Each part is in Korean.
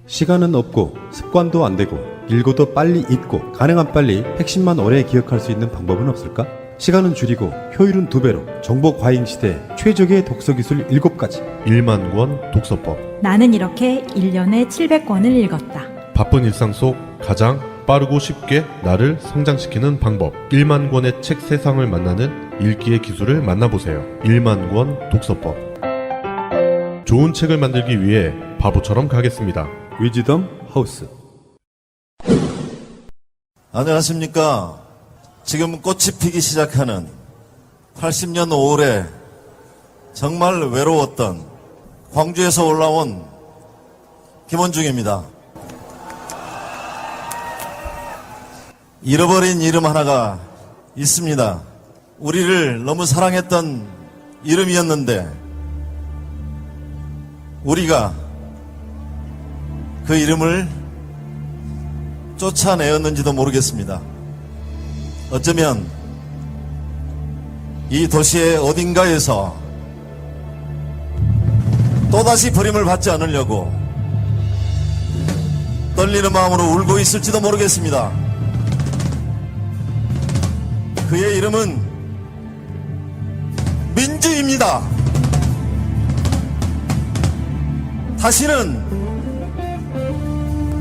시간은 없고 습관도 안 되고 읽어도 빨리 잊고 가능한 빨리 핵심만 오래 기억할 수 있는 방법은 없을까? 시간은 줄이고 효율은 2배로 정보 과잉 시대에 최적의 독서 기술 7가지. 1만 권 독서법. 나는 이렇게 1년에 700권을 읽었다. 바쁜 일상 속 가장 빠르고 쉽게 나를 성장시키는 방법. 1만 권의 책 세상을 만나는 읽기의 기술을 만나보세요. 1만 권 독서법. 좋은 책을 만들기 위해 바보처럼 가겠습니다. 위즈덤 하우스. 안녕하십니까. 지금 꽃이 피기 시작하는 80년 5월에 정말 외로웠던 광주에서 올라온 김원중입니다. 잃어버린 이름 하나가 있습니다. 우리를 너무 사랑했던 이름이었는데 우리가 그 이름을 쫓아내었는지도 모르겠습니다. 어쩌면 이 도시의 어딘가에서 또다시 버림을 받지 않으려고 떨리는 마음으로 울고 있을지도 모르겠습니다. 그의 이름은 민주입니다. 다시는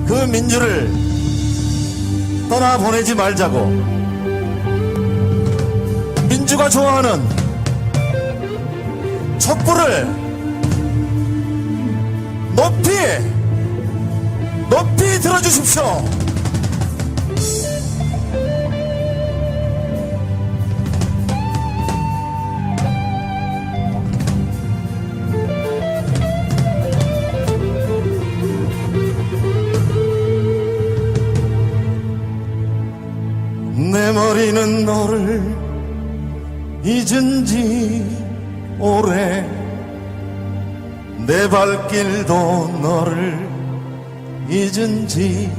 그 민주를 떠나보내지 말자고, 민주가 좋아하는 촛불을 높이 들어주십시오. 내 머리는 너를 잊은 지 오래, 내 발길도 너를 잊은 지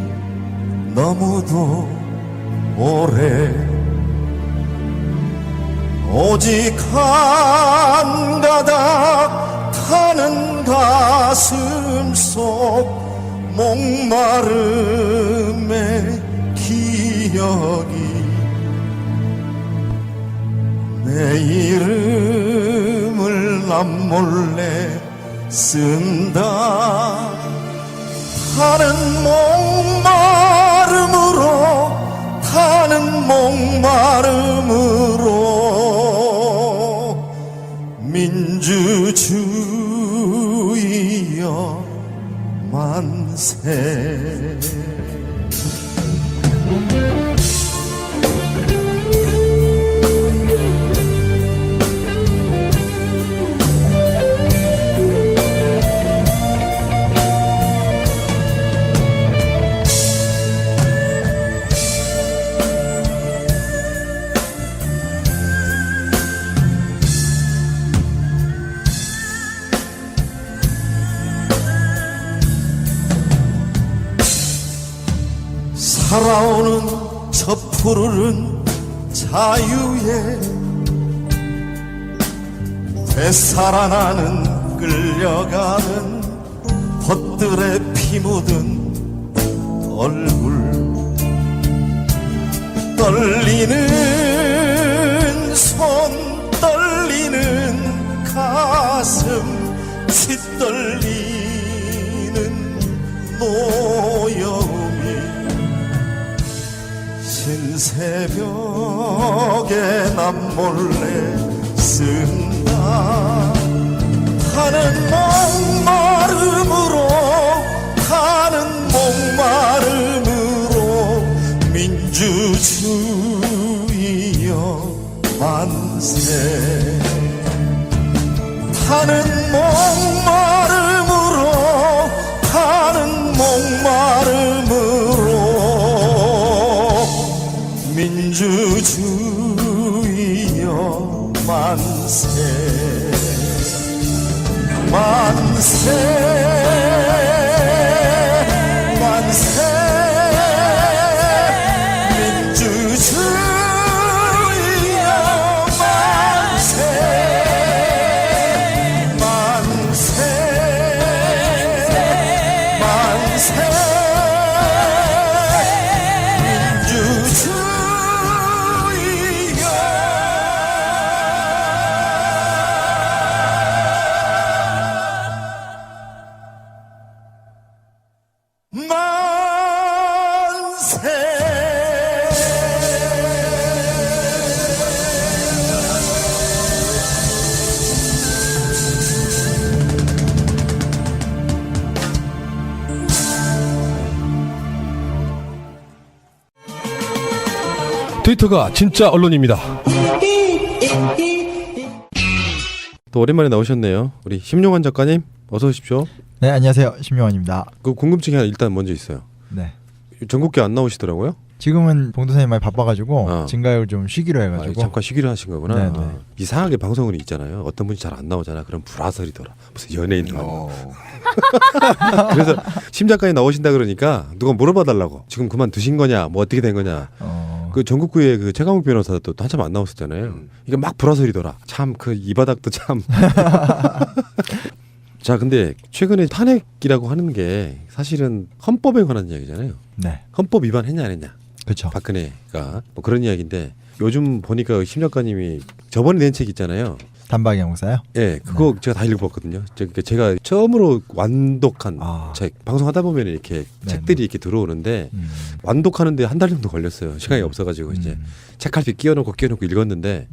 너무도 오래. 오직 한 가닥 타는 가슴 속 목마름의 기억이 내 이름을 남몰래 쓴다. 타는 목마름으로 민주주의여 만세. 살아오는 저 푸르른 자유에 되살아나는 끌려가는 벗들의 피 묻은 얼굴, 떨리는 손, 떨리는 가슴, 짓떨리는 노여움이 신새벽에 남몰래 쓴다. 타는 목마름으로 민주주의여 만세. 타는 목마름으로 민주주의여 만세. 만세 만세. 민주주의여 만세. 만세 트위터가 진짜 언론입니다. 또 오랜만에 나오셨네요. 우리 심용환 작가님 어서 오십시오. 네, 안녕하세요. 심용환입니다. 그 궁금증이 하나 일단 먼저 있어요. 네. 전국계 안 나오시더라고요. 지금은 봉도사님 많이 바빠가지고 어. 진가요를 좀 쉬기로 해가지고. 잠깐 쉬기로 하신 거구나. 네, 네. 이상하게 방송은 있잖아요. 어떤 분이 잘 안 나오잖아. 그럼 불화설이더라. 무슨 연예인 나와. 그래서 심 작가님 나오신다 그러니까 누가 물어봐 달라고. 지금 그만 두신 거냐? 뭐 어떻게 된 거냐? 그 전국구의 그 최강욱 변호사도 또 한참 안 나왔었잖아요. 이게 막 불화설이더라. 참 그 이 바닥도 참. 자, 근데 최근에 탄핵이라고 하는 게 사실은 헌법에 관한 이야기잖아요. 네. 헌법 위반했냐 안 했냐. 그렇죠. 박근혜가 뭐 그런 이야기인데 요즘 보니까 심 작가님이 저번에 낸 책 있잖아요. 단박이 형사요? 예, 그거 제가 다 읽어봤거든요. 제가 처음으로 완독한 아. 책 방송하다 보면 이렇게 책들이 이렇게 들어오는데 완독하는데 한 달 정도 걸렸어요. 시간이 없어가지고 이제 책갈피 끼워놓고 읽었는데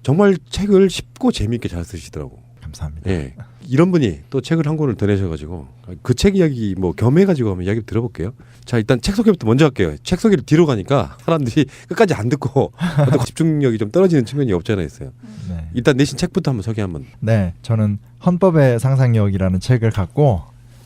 정말 책을 쉽고 재미있게 잘 쓰시더라고. 감사합니다. 예, 이런 분이 또 책을 한 권을 더 내셔가지고 그 책 이야기 뭐 겸해가지고 한번 이야기 들어볼게요. 자, 일단 책 소개부터 먼저 할게요. 책 소개를 뒤로 가니까 사람들이 끝까지 안 듣고 어떤 집중력이 좀 떨어지는 측면이 없잖아 있어요. 네. 일단 내신 책부터 한번 소개 한번. 네, 저는 헌법의 상상력이라는 책을 갖고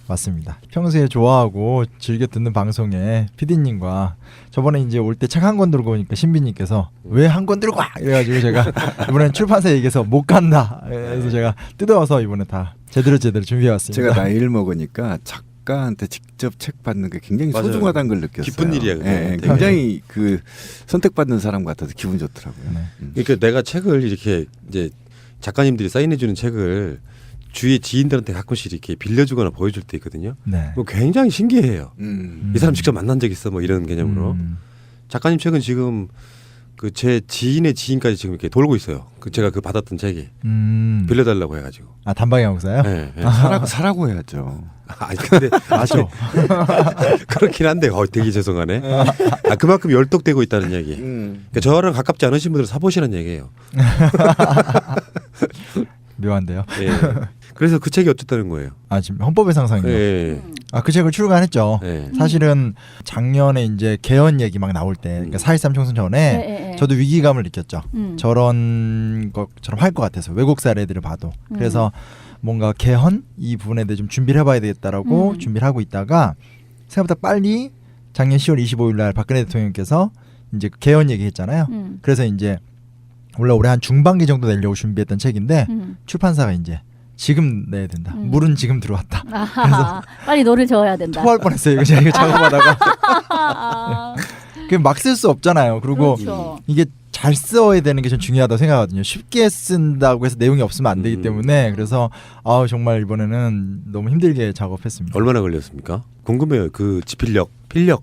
왔습니다. 평소에 좋아하고 즐겨 듣는 방송에 PD님과 저번에 이제 올 때 책 한 권 들고 오니까 신비님께서 왜 한 권 들고 와? 이래가지고 제가 이번엔 출판사 얘기해서 못 간다. 그래서 제가 뜯어와서 이번에 다 제대로 준비해왔습니다. 제가 나이를 먹으니까 작가한테 직접 책 받는 게 굉장히 맞아요. 소중하다는 걸 느꼈어요. 기쁜 일이야, 그거. 예, 되게. 굉장히 그 선택받는 사람 같아서 기분 좋더라고요. 네. 그러니까 내가 책을 이렇게 이제 작가님들이 사인해주는 책을 주위의 지인들한테 가끔씩 이렇게 빌려주거나 보여줄 때 있거든요. 네. 그거 굉장히 신기해요. 이 사람 직접 만난 적 있어 뭐 이런 개념으로. 작가님 책은 지금 그 제 지인의 지인까지 지금 이렇게 돌고 있어요. 그 제가 그 받았던 책이 빌려달라고 해가지고. 아, 단박이 형사요? 네, 네. 사라고 해야죠. 아니 근데 맞죠. 그렇긴 한데 되게 죄송하네. 아, 그만큼 열독되고 있다는 얘기. 그러니까 저랑 가깝지 않으신 분들은 사보시는 얘기예요. 묘한데요. 예. 그래서 그 책이 어쨌다는 거예요. 아, 지금 헌법의 상상력. 예. 아, 그 책을 출간했죠. 예. 사실은 작년에 이제 개헌 얘기 막 나올 때, 그러니까 4.13 총선 전에 네. 저도 위기감을 느꼈죠. 저런 것처럼 할 것 같아서 외국 사례들을 봐도. 그래서 뭔가 개헌 이 부분에 대해 좀 준비를 해봐야 되겠다라고 준비를 하고 있다가 생각보다 빨리 작년 10월 25일 날 박근혜 대통령께서 이제 개헌 얘기했잖아요. 그래서 이제 원래 올해 한 중반기 정도 내려고 준비했던 책인데 출판사가 이제 지금 내야 된다. 물은 지금 들어왔다. 아하, 빨리 노를 저어야 된다. 토할 뻔했어요. 이거 제가 작업하다가. 막 쓸 수 없잖아요. 그리고 그렇죠. 이게 잘 써야 되는 게 전 중요하다고 생각하거든요. 쉽게 쓴다고 해서 내용이 없으면 안 되기 때문에 그래서 정말 이번에는 너무 힘들게 작업했습니다. 얼마나 걸렸습니까? 궁금해요. 그 지필력, 필력.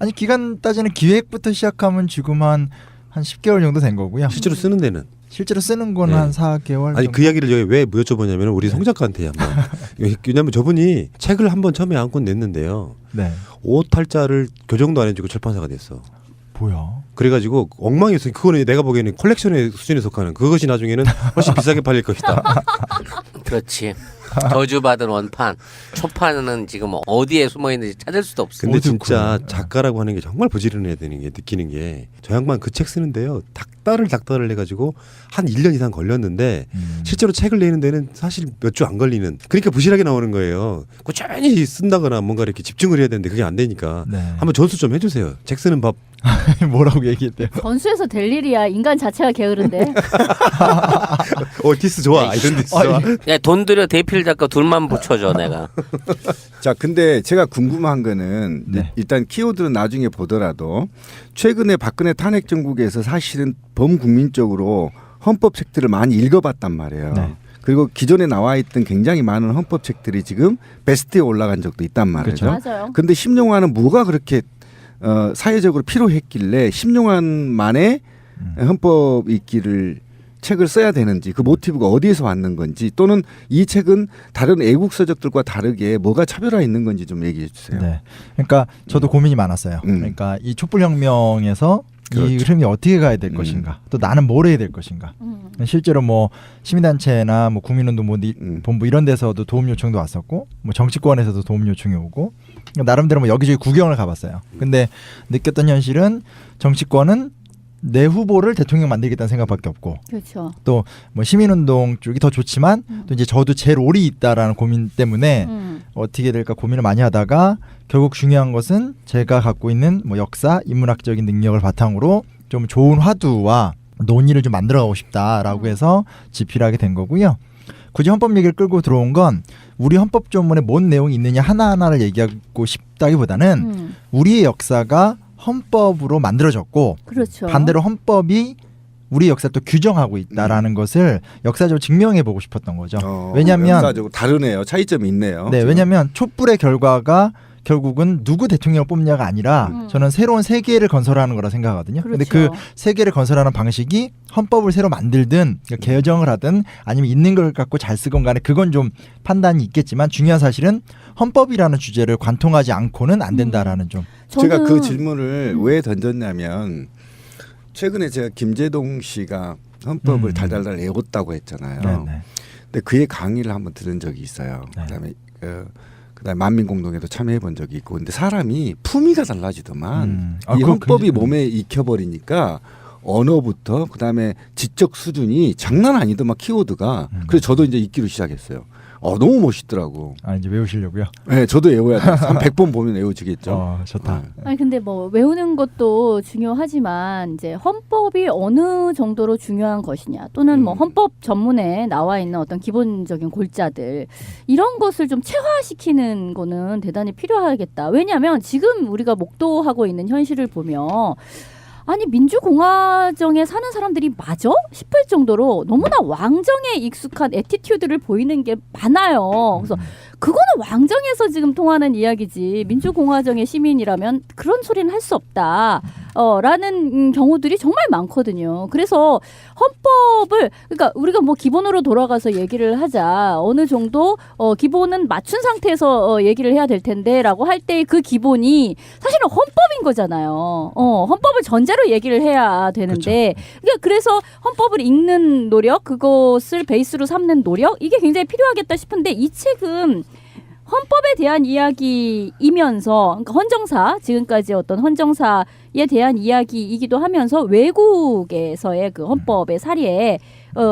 아니 기간 따지는 기획부터 시작하면 지금 한 10개월 정도 된 거고요. 실제로 쓰는 데는. 실제로 쓰는 거는 네. 한 4개월 아니 정도? 그 이야기를 여기 왜 여쭤보냐면 우리 송 작가한테 한번. 왜냐면 저분이 책을 한번 처음에 한 권 냈는데요. 네. 5탈자를 교정도 안 해주고 출판사가 됐어. 뭐야? 그래가지고 엉망이었어요. 그거는 내가 보기에는 컬렉션의 수준에 속하는 그것이 나중에는 훨씬 비싸게 팔릴 것이다. 그렇지. 저주받은 원판. 초판은 지금 어디에 숨어 있는지 찾을 수도 없어. 근데 진짜 작가라고 하는 게 정말 부지런해야 되는 게 느끼는 게 저 양반 그 책 쓰는데요. 닥달을 해가지고 한 1년 이상 걸렸는데 실제로 책을 내는 데는 사실 몇 주 안 걸리는 그러니까 부실하게 나오는 거예요. 꾸준히 쓴다거나 뭔가 이렇게 집중을 해야 되는데 그게 안 되니까 네. 한번 전수 좀 해주세요. 책 쓰는 법. 뭐라고 얘기했대요? 전수해서 될 일이야. 인간 자체가 게으른데. 디스 좋아. 이런 디스 좋아. 야, 돈 들여 대필 작가 둘만 붙여줘 내가. 자, 근데 제가 궁금한 거는 네. 일단 키워드는 나중에 보더라도 최근에 박근혜 탄핵 정국에서 사실은 범국민적으로 헌법 책들을 많이 읽어봤단 말이에요. 네. 그리고 기존에 나와 있던 굉장히 많은 헌법책들이 지금 베스트에 올라간 적도 있단 말이죠. 맞아요. 근데 심용환은 뭐가 그렇게 사회적으로 필요했길래 심용환만의 헌법 읽기를 책을 써야 되는지 그 모티브가 어디에서 왔는 건지 또는 이 책은 다른 애국 서적들과 다르게 뭐가 차별화 있는 건지 좀 얘기해 주세요. 네. 그러니까 저도 고민이 많았어요. 그러니까 이 촛불혁명에서 이 그렇죠. 흐름이 어떻게 가야 될 것인가, 또 나는 뭘 해야 될 것인가. 실제로 뭐 시민단체나 뭐 국민운동 본부 이런 데서도 도움 요청도 왔었고, 뭐 정치권에서도 도움 요청이 오고, 나름대로 뭐 여기저기 구경을 가봤어요. 근데 느꼈던 현실은 정치권은 내 후보를 대통령 만들겠다는 생각밖에 없고, 그렇죠. 또 뭐 시민운동 쪽이 더 좋지만 또 이제 저도 제 롤이 있다라는 고민 때문에 어떻게 될까 고민을 많이 하다가 결국 중요한 것은 제가 갖고 있는 뭐 역사, 인문학적인 능력을 바탕으로 좀 좋은 화두와 논의를 좀 만들어가고 싶다라고 해서 집필을 하게 된 거고요. 굳이 헌법 얘기를 끌고 들어온 건 우리 헌법조문에 뭔 내용이 있느냐 하나하나를 얘기하고 싶다기보다는 우리의 역사가 헌법으로 만들어졌고, 그렇죠. 반대로 헌법이 우리 역사를 또 규정하고 있다라는 것을 역사적으로 증명해 보고 싶었던 거죠. 왜냐하면 역사적으로 다르네요. 차이점이 있네요. 네, 왜냐하면 촛불의 결과가 결국은 누구 대통령을 뽑냐가 아니라 저는 새로운 세계를 건설하는 거라 생각하거든요. 근데 그 그렇죠. 세계를 건설하는 방식이 헌법을 새로 만들든 개정을 하든 아니면 있는 걸 갖고 잘 쓰건 간에 그건 좀 판단이 있겠지만 중요한 사실은 헌법이라는 주제를 관통하지 않고는 안 된다라는 좀. 제가 그 질문을 왜 던졌냐면 최근에 제가 김재동 씨가 헌법을 달달달 외웠다고 했잖아요. 네네. 근데 그의 강의를 한번 들은 적이 있어요. 네. 그다음에 만민공동에도 참여해 본 적이 있고, 근데 사람이 품위가 달라지더만 이 그거 헌법이 굉장히- 몸에 익혀버리니까 언어부터 그다음에 지적 수준이 장난 아니더만 키워드가. 그래서 저도 이제 읽기로 시작했어요. 너무 멋있더라고. 아, 이제 외우시려고요? 네, 저도 외워야 돼요. 한 100번 보면 외워지겠죠. 좋다. 아니 근데 뭐 외우는 것도 중요하지만 이제 헌법이 어느 정도로 중요한 것이냐 또는 뭐 헌법 전문에 나와 있는 어떤 기본적인 골자들 이런 것을 좀 체화시키는 거는 대단히 필요하겠다. 왜냐하면 지금 우리가 목도하고 있는 현실을 보면 아니 민주공화정에 사는 사람들이 맞아? 싶을 정도로 너무나 왕정에 익숙한 애티튜드를 보이는 게 많아요. 그래서 그거는 왕정에서 지금 통하는 이야기지 민주공화정의 시민이라면 그런 소리는 할 수 없다. 라는 경우들이 정말 많거든요. 그래서 헌법을 그러니까 우리가 뭐 기본으로 돌아가서 얘기를 하자. 어느 정도 기본은 맞춘 상태에서 얘기를 해야 될 텐데라고 할 때 그 기본이 사실은 헌법인 거잖아요. 헌법을 전제로 얘기를 해야 되는데 그러니까 그래서 헌법을 읽는 노력, 그것을 베이스로 삼는 노력 이게 굉장히 필요하겠다 싶은데 이 책은 헌법에 대한 이야기이면서 그러니까 헌정사 지금까지 어떤 헌정사에 대한 이야기이기도 하면서 외국에서의 그 헌법의 사례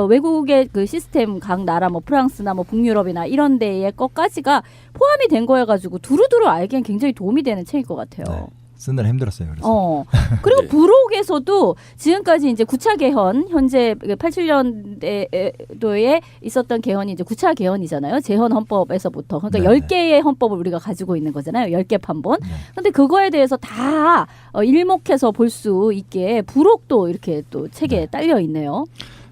외국의 그 시스템 각 나라 뭐 프랑스나 뭐 북유럽이나 이런 데의 것까지가 포함이 된 거여가지고 두루두루 알기엔 굉장히 도움이 되는 책일 것 같아요. 네. 쓰느라 힘들었어요. 그래서. 그리고 부록에서도 지금까지 이제 9차 개헌, 현재 87년도에 있었던 개헌이 이제 9차 개헌이잖아요. 재헌 헌법에서부터. 그러니까 네. 10개의 헌법을 우리가 가지고 있는 거잖아요. 10개 판본. 근데 그거에 대해서 다 일목해서 볼 수 있게 부록도 이렇게 또 책에 딸려 있네요.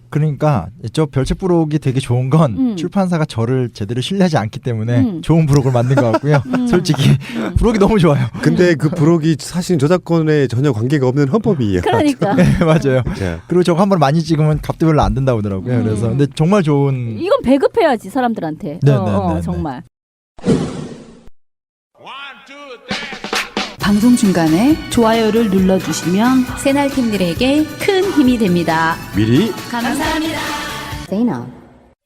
그러니까 저 별책 부록이 되게 좋은 건 출판사가 저를 제대로 신뢰하지 않기 때문에 좋은 부록을 만든 것 같고요. 솔직히 부록이 너무 좋아요. 근데 그 부록이 사실 저작권에 전혀 관계가 없는 헌법이에요. 그러니까. 네, 맞아요. 자, 그리고 저거 한 번 많이 찍으면 값도 별로 안 든다고 하더라고요. 그래서 근데 정말 좋은. 이건 배급해야지 사람들한테. 네, 정말. 방송 중간에 좋아요를 눌러주시면 새날팀들에게 큰 힘이 됩니다. 미리 감사합니다.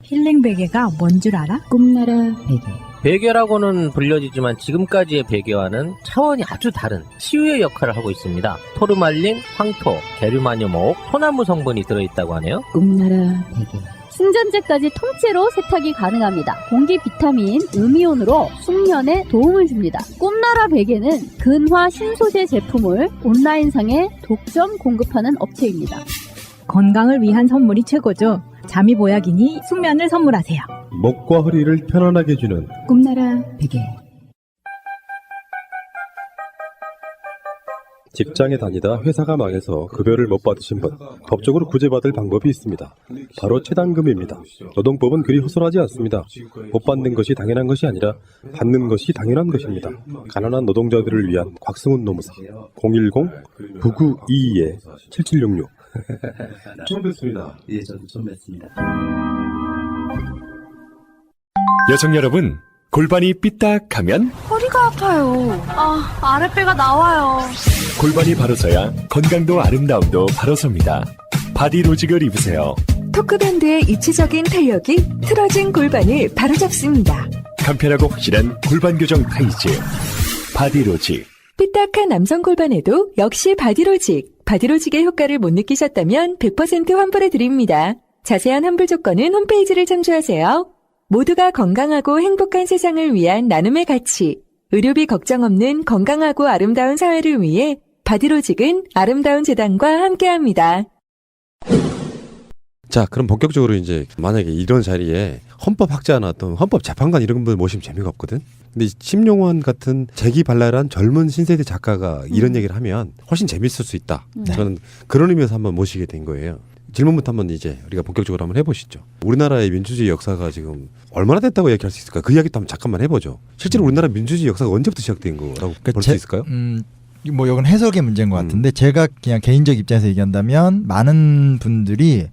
힐링 베개가 뭔 줄 알아? 꿈나라 베개. 베개라고는 불려지지만 지금까지의 베개와는 차원이 아주 다른 치유의 역할을 하고 있습니다. 토르말린, 황토, 게르마늄5옥, 소나무 성분이 들어있다고 하네요. 꿈나라 베개. 충전재까지 통째로 세탁이 가능합니다. 공기 비타민, 음이온으로 숙면에 도움을 줍니다. 꿈나라 베개는 근화 신소재 제품을 온라인상에 독점 공급하는 업체입니다. 건강을 위한 선물이 최고죠. 잠이 보약이니 숙면을 선물하세요. 목과 허리를 편안하게 해주는 꿈나라 베개. 직장에 다니다 회사가 망해서 급여를 못 받으신 분, 법적으로 구제받을 방법이 있습니다. 바로 최단금입니다. 노동법은 그리 허술하지 않습니다. 못 받는 것이 당연한 것이 아니라 받는 것이 당연한 것입니다. 가난한 노동자들을 위한 곽승훈 노무사 010-9922-7766 처음 뵙습니다. 예, 저도 처음 뵙습니다. 여성 여러분, 골반이 삐딱하면 허리가 아파요. 아랫배가 나와요. 골반이 바로 서야 건강도 아름다움도 바로 섭니다. 바디로직을 입으세요. 토크밴드의 입체적인 탄력이 틀어진 골반을 바로잡습니다. 간편하고 확실한 골반 교정 타이즈 바디로직. 삐딱한 남성 골반에도 역시 바디로직. 바디로직의 효과를 못 느끼셨다면 100% 환불해드립니다. 자세한 환불 조건은 홈페이지를 참조하세요. 모두가 건강하고 행복한 세상을 위한 나눔의 가치. 의료비 걱정 없는 건강하고 아름다운 사회를 위해 바디로직은 아름다운 재단과 함께합니다. 자, 그럼 본격적으로 이제 만약에 이런 자리에 헌법학자나 어떤 헌법재판관 이런 분들 모시면 재미가 없거든. 근데 심용원 같은 재기발랄한 젊은 신세대 작가가 이런 얘기를 하면 훨씬 재밌을 수 있다. 저는 그런 의미에서 한번 모시게 된 거예요. 질문부터 한번 이제 우리가 본격적으로 한번 해보시죠. 우리나라의 민주주의 역사가 지금 얼마나 됐다고 이야기할 수 있을까? 그 이야기도 한번 잠깐만 해보죠. 실제로 우리나라 민주주의 역사가 언제부터 시작된 거라고 볼 수 있을까요? 뭐 이건 해석의 문제인 것 같은데 제가 그냥 개인적 입장에서 얘기한다면 많은 분들이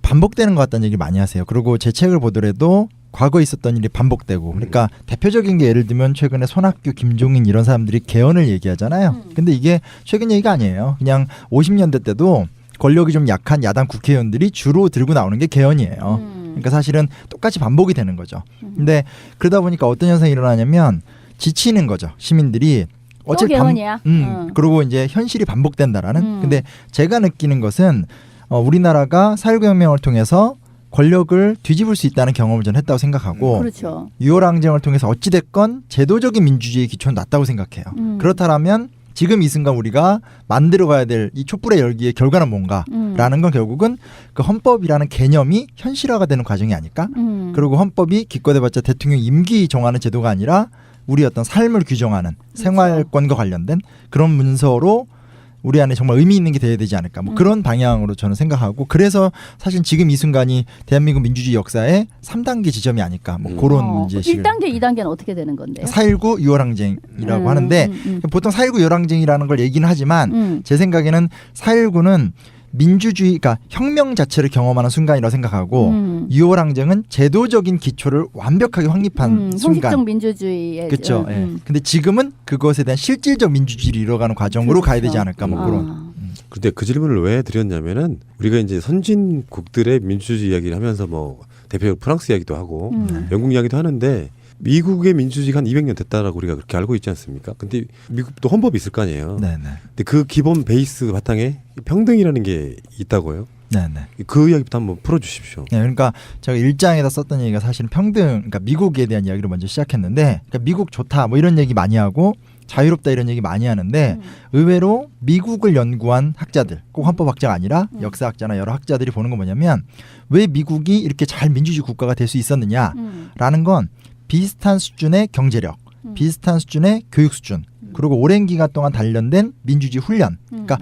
반복되는 것 같다는 얘기를 많이 하세요. 그리고 제 책을 보더라도 과거에 있었던 일이 반복되고 그러니까 대표적인 게 예를 들면 최근에 손학규, 김종인 이런 사람들이 개헌을 얘기하잖아요. 근데 이게 최근 얘기가 아니에요. 그냥 50년대 때도 권력이 좀 약한 야당 국회의원들이 주로 들고 나오는 게 개헌이에요. 그러니까 사실은 똑같이 반복이 되는 거죠. 근데 그러다 보니까 어떤 현상이 일어나냐면 지치는 거죠. 시민들이 또 개헌이야. 그리고 이제 현실이 반복된다라는. 근데 제가 느끼는 것은 우리나라가 4.19 혁명을 통해서 권력을 뒤집을 수 있다는 경험을 저는 했다고 생각하고 그렇죠. 6월 항쟁을 통해서 어찌됐건 제도적인 민주주의의 기초는 낮다고 생각해요. 그렇다면 지금 이 순간 우리가 만들어가야 될 이 촛불의 열기의 결과는 뭔가라는 건 결국은 그 헌법이라는 개념이 현실화가 되는 과정이 아닐까? 그리고 헌법이 기껏해봤자 대통령 임기 정하는 제도가 아니라 우리 어떤 삶을 규정하는 생활권과 관련된 그런 문서로 우리 안에 정말 의미 있는 게 돼야 되지 않을까 뭐 그런 방향으로 저는 생각하고 그래서 사실 지금 이 순간이 대한민국 민주주의 역사의 3단계 지점이 아닐까 뭐 그런 문제식을 1단계, 2단계는 어떻게 되는 건데요? 4.19 6월 항쟁이라고 하는데 보통 4.19 6월 항쟁이라는 걸 얘기는 하지만 제 생각에는 4.19는 민주주의, 그러니까 혁명 자체를 경험하는 순간이라고 생각하고 6월 항쟁은 제도적인 기초를 완벽하게 확립한 순간. 형식적 민주주의의. 그렇죠. 근데 지금은 그것에 대한 실질적 민주주의를 이뤄가는 과정으로 가야 되지 않을까 뭐 그런. 근데 그 질문을 왜 드렸냐면은 우리가 이제 선진국들의 민주주의 이야기를 하면서 뭐 대표적으로 프랑스 이야기도 하고 영국 이야기도 하는데 미국의 민주주의가 한 200년 됐다라고 우리가 그렇게 알고 있지 않습니까? 근데 미국도 헌법이 있을 거 아니에요. 네네. 근데 그 기본 베이스 바탕에 평등이라는 게 있다고요? 네네. 그 이야기부터 한번 풀어주십시오. 네, 그러니까 제가 일장에다 썼던 얘기가 사실은 평등, 그러니까 미국에 대한 이야기를 먼저 시작했는데, 그러니까 미국 좋다 뭐 이런 얘기 많이 하고 자유롭다 이런 얘기 많이 하는데 의외로 미국을 연구한 학자들, 꼭 헌법학자가 아니라 역사학자나 여러 학자들이 보는 건 뭐냐면 왜 미국이 이렇게 잘 민주주의 국가가 될 수 있었느냐라는 건 비슷한 수준의 경제력, 비슷한 수준의 교육 수준, 그리고 오랜 기간 동안 단련된 민주주의 훈련. 그러니까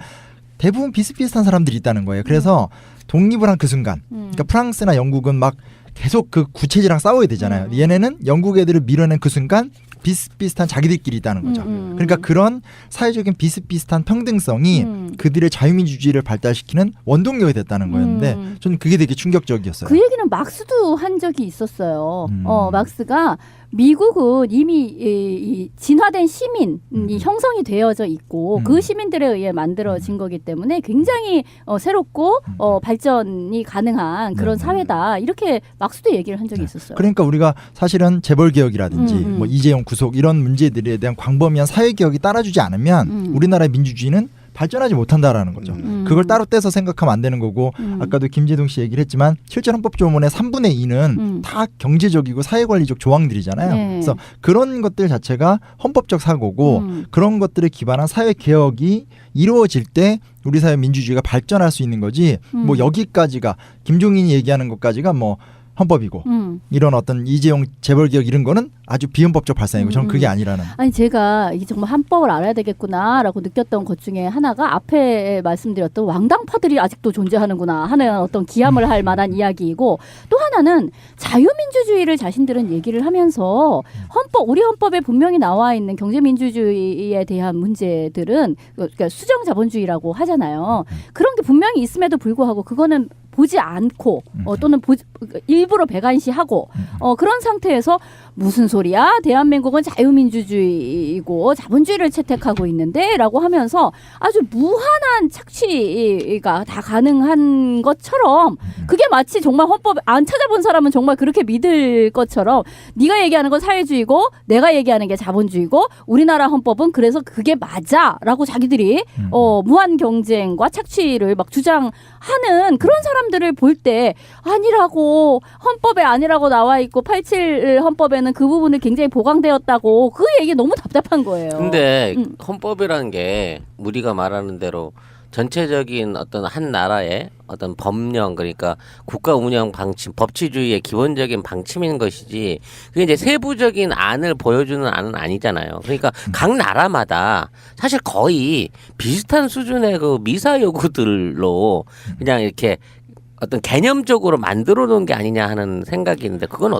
대부분 비슷비슷한 사람들이 있다는 거예요. 그래서 독립을 한 그 순간, 그러니까 프랑스나 영국은 막 계속 그 구체제랑 싸워야 되잖아요. 얘네는 영국 애들을 밀어낸 그 순간 비슷비슷한 자기들끼리 있다는 거죠. 그러니까 그런 사회적인 비슷비슷한 평등성이 그들의 자유민주주의를 발달시키는 원동력이 됐다는 거였는데 저는 그게 되게 충격적이었어요. 그 얘기는 막스도 한 적이 있었어요. 막스가 미국은 이미 이 진화된 시민이 형성이 되어져 있고 그 시민들에 의해 만들어진 거기 때문에 굉장히 새롭고 발전이 가능한 그런 사회다. 이렇게 막스도 얘기를 한 적이 있었어요. 그러니까 우리가 사실은 재벌개혁이라든지 뭐 이재용 구속 이런 문제들에 대한 광범위한 사회개혁이 따라주지 않으면 우리나라의 민주주의는 발전하지 못한다라는 거죠. 그걸 따로 떼서 생각하면 안 되는 거고 아까도 김재동 씨 얘기를 했지만 실제 헌법조문의 3분의 2는 다 경제적이고 사회관리적 조항들이잖아요. 네. 그래서 그런 것들 자체가 헌법적 사고고 그런 것들에 기반한 사회개혁이 이루어질 때 우리 사회 민주주의가 발전할 수 있는 거지 뭐 여기까지가 김종인이 얘기하는 것까지가 뭐 헌법이고 이런 어떤 이재용 재벌개혁 이런 거는 아주 비헌법적 발상이고 저는 그게 아니라는. 아니 제가 이게 정말 한법을 알아야 되겠구나라고 느꼈던 것 중에 하나가 앞에 말씀드렸던 왕당파들이 아직도 존재하는구나 하는 어떤 기함을 할 만한 이야기이고, 또 하나는 자유민주주의를 자신들은 얘기를 하면서 우리 헌법에 분명히 나와 있는 경제민주주의에 대한 문제들은 그러니까 수정자본주의라고 하잖아요. 그런 게 분명히 있음에도 불구하고 그거는 보지 않고 또는 일부러 배관시하고 그런 상태에서 무슨 소리야? 대한민국은 자유민주주의이고 자본주의를 채택하고 있는데 라고 하면서 아주 무한한 착취가 다 가능한 것처럼, 그게 마치 정말 헌법 안 찾아본 사람은 정말 그렇게 믿을 것처럼 네가 얘기하는 건 사회주의고 내가 얘기하는 게 자본주의고 우리나라 헌법은 그래서 그게 맞아 라고 자기들이 무한 경쟁과 착취를 막 주장하는 그런 사람들을 볼 때 아니라고, 헌법에 아니라고 나와 있고 87 헌법에는 그 부분을 굉장히 보강되었다고, 그 얘기 너무 답답한 거예요. 근데 헌법이라는 게 우리가 말하는 대로 전체적인 어떤 한 나라의 어떤 법령, 그러니까 국가 운영 방침, 법치주의의 기본적인 방침인 것이지, 그게 이제 세부적인 안을 보여주는 안은 아니잖아요. 그러니까 각 나라마다 사실 거의 비슷한 수준의 그 미사 요구들로 그냥 이렇게 어떤 개념적으로 만들어 놓은 게 아니냐 하는 생각이 있는데, 그건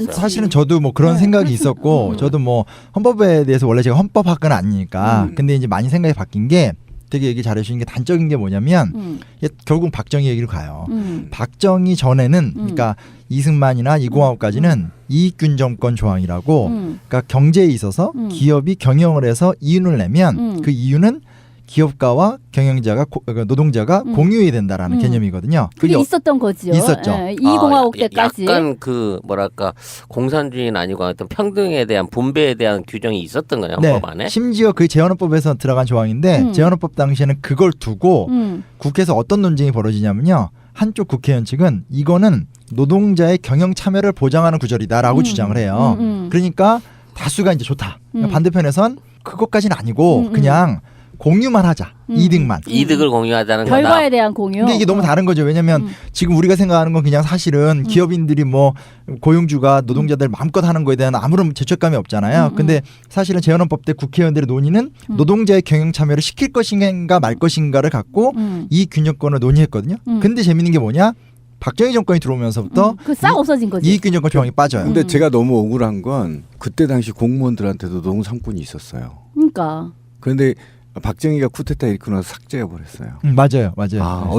사실은 저도 뭐 그런 생각이 있었고, 저도 뭐 헌법에 대해서 원래 제가 헌법학은 아니니까 근데 이제 많이 생각이 바뀐 게, 되게 얘기 잘해주신 게 단적인 게 뭐냐면 결국 박정희 얘기로 가요. 박정희 전에는 그러니까 이승만이나 이공화국까지는 이익균 정권 조항이라고, 그러니까 경제에 있어서 기업이 경영을 해서 이윤을 내면 그 이윤은 기업가와 경영자가 노동자가 공유해야 된다라는 개념이거든요. 그게 있었던 거죠. 있었죠. 이공화국 때까지. 약간 그 뭐랄까 공산주의는 아니고 어떤 평등에 대한 분배에 대한 규정이 있었던 거예요, 헌법 안에. 심지어 그 재헌헌법에서 들어간 조항인데 재헌헌법 당시에는 그걸 두고 국회에서 어떤 논쟁이 벌어지냐면요. 한쪽 국회의원 측은 이거는 노동자의 경영 참여를 보장하는 구절이다라고 주장을 해요. 그러니까 다수가 이제 좋다. 반대편에선 그것까지는 아니고 그냥 공유만 하자. 이득만. 이득을 공유하자는 거다. 결과에 대한 공유. 근데 이게 너무 다른 거죠. 왜냐하면 지금 우리가 생각하는 건 그냥 사실은 기업인들이 뭐 고용주가 노동자들 마음껏 하는 거에 대한 아무런 죄책감이 없잖아요. 근데 사실은 재헌헌법 때 국회의원들의 논의는 노동자의 경영 참여를 시킬 것인가 말 것인가를 갖고 이 균형권을 논의했거든요. 근데 재밌는 게 뭐냐? 박정희 정권이 들어오면서부터 그 싹 없어진 거지. 이익균형권 조항이 빠져요. 근데 제가 너무 억울한 건 그때 당시 공무원들한테도 노동상권이 있었어요. 그러니까. 그런데 박정희가 쿠데타 일으키고 나서 삭제해 버렸어요. 맞아요.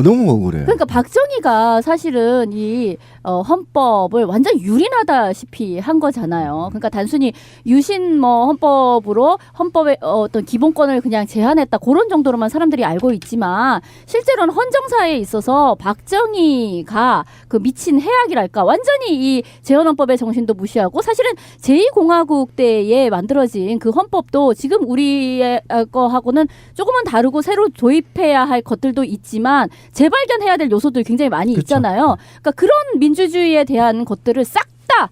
너무 억울해요. 그러니까 박정희가 사실은 이 헌법을 완전 유린하다시피 한 거잖아요. 그러니까 단순히 유신 헌법으로 헌법의 어떤 기본권을 그냥 제한했다, 그런 정도로만 사람들이 알고 있지만, 실제로는 헌정사에 있어서 박정희가 그 미친 해악이랄까, 완전히 이 재헌헌법의 정신도 무시하고, 사실은 제2공화국 때에 만들어진 그 헌법도 지금 우리의 거하고는 조금은 다르고 새로 도입해야 할 것들도 있지만 재발견해야 될 요소들이 굉장히 많이 있잖아요. 그러니까 그런 민주주의에 대한 것들을 싹 다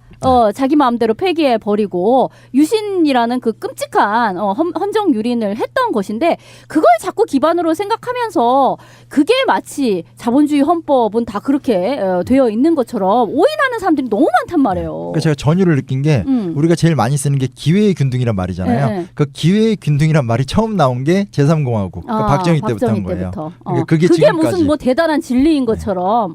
자기 마음대로 폐기해 버리고 유신이라는 그 끔찍한 헌정 유린을 했던 것인데, 그걸 자꾸 기반으로 생각하면서 그게 마치 자본주의 헌법은 다 그렇게 되어 있는 것처럼 오인하는 사람들이 너무 많단 말이에요. 그러니까 제가 전율을 느낀 게 우리가 제일 많이 쓰는 게 기회의 균등이란 말이잖아요. 그 기회의 균등이란 말이 처음 나온 게 제3공화국, 그러니까 박정희 때부터 한 거예요. 그러니까 그게 지금까지. 무슨 뭐 대단한 진리인 것처럼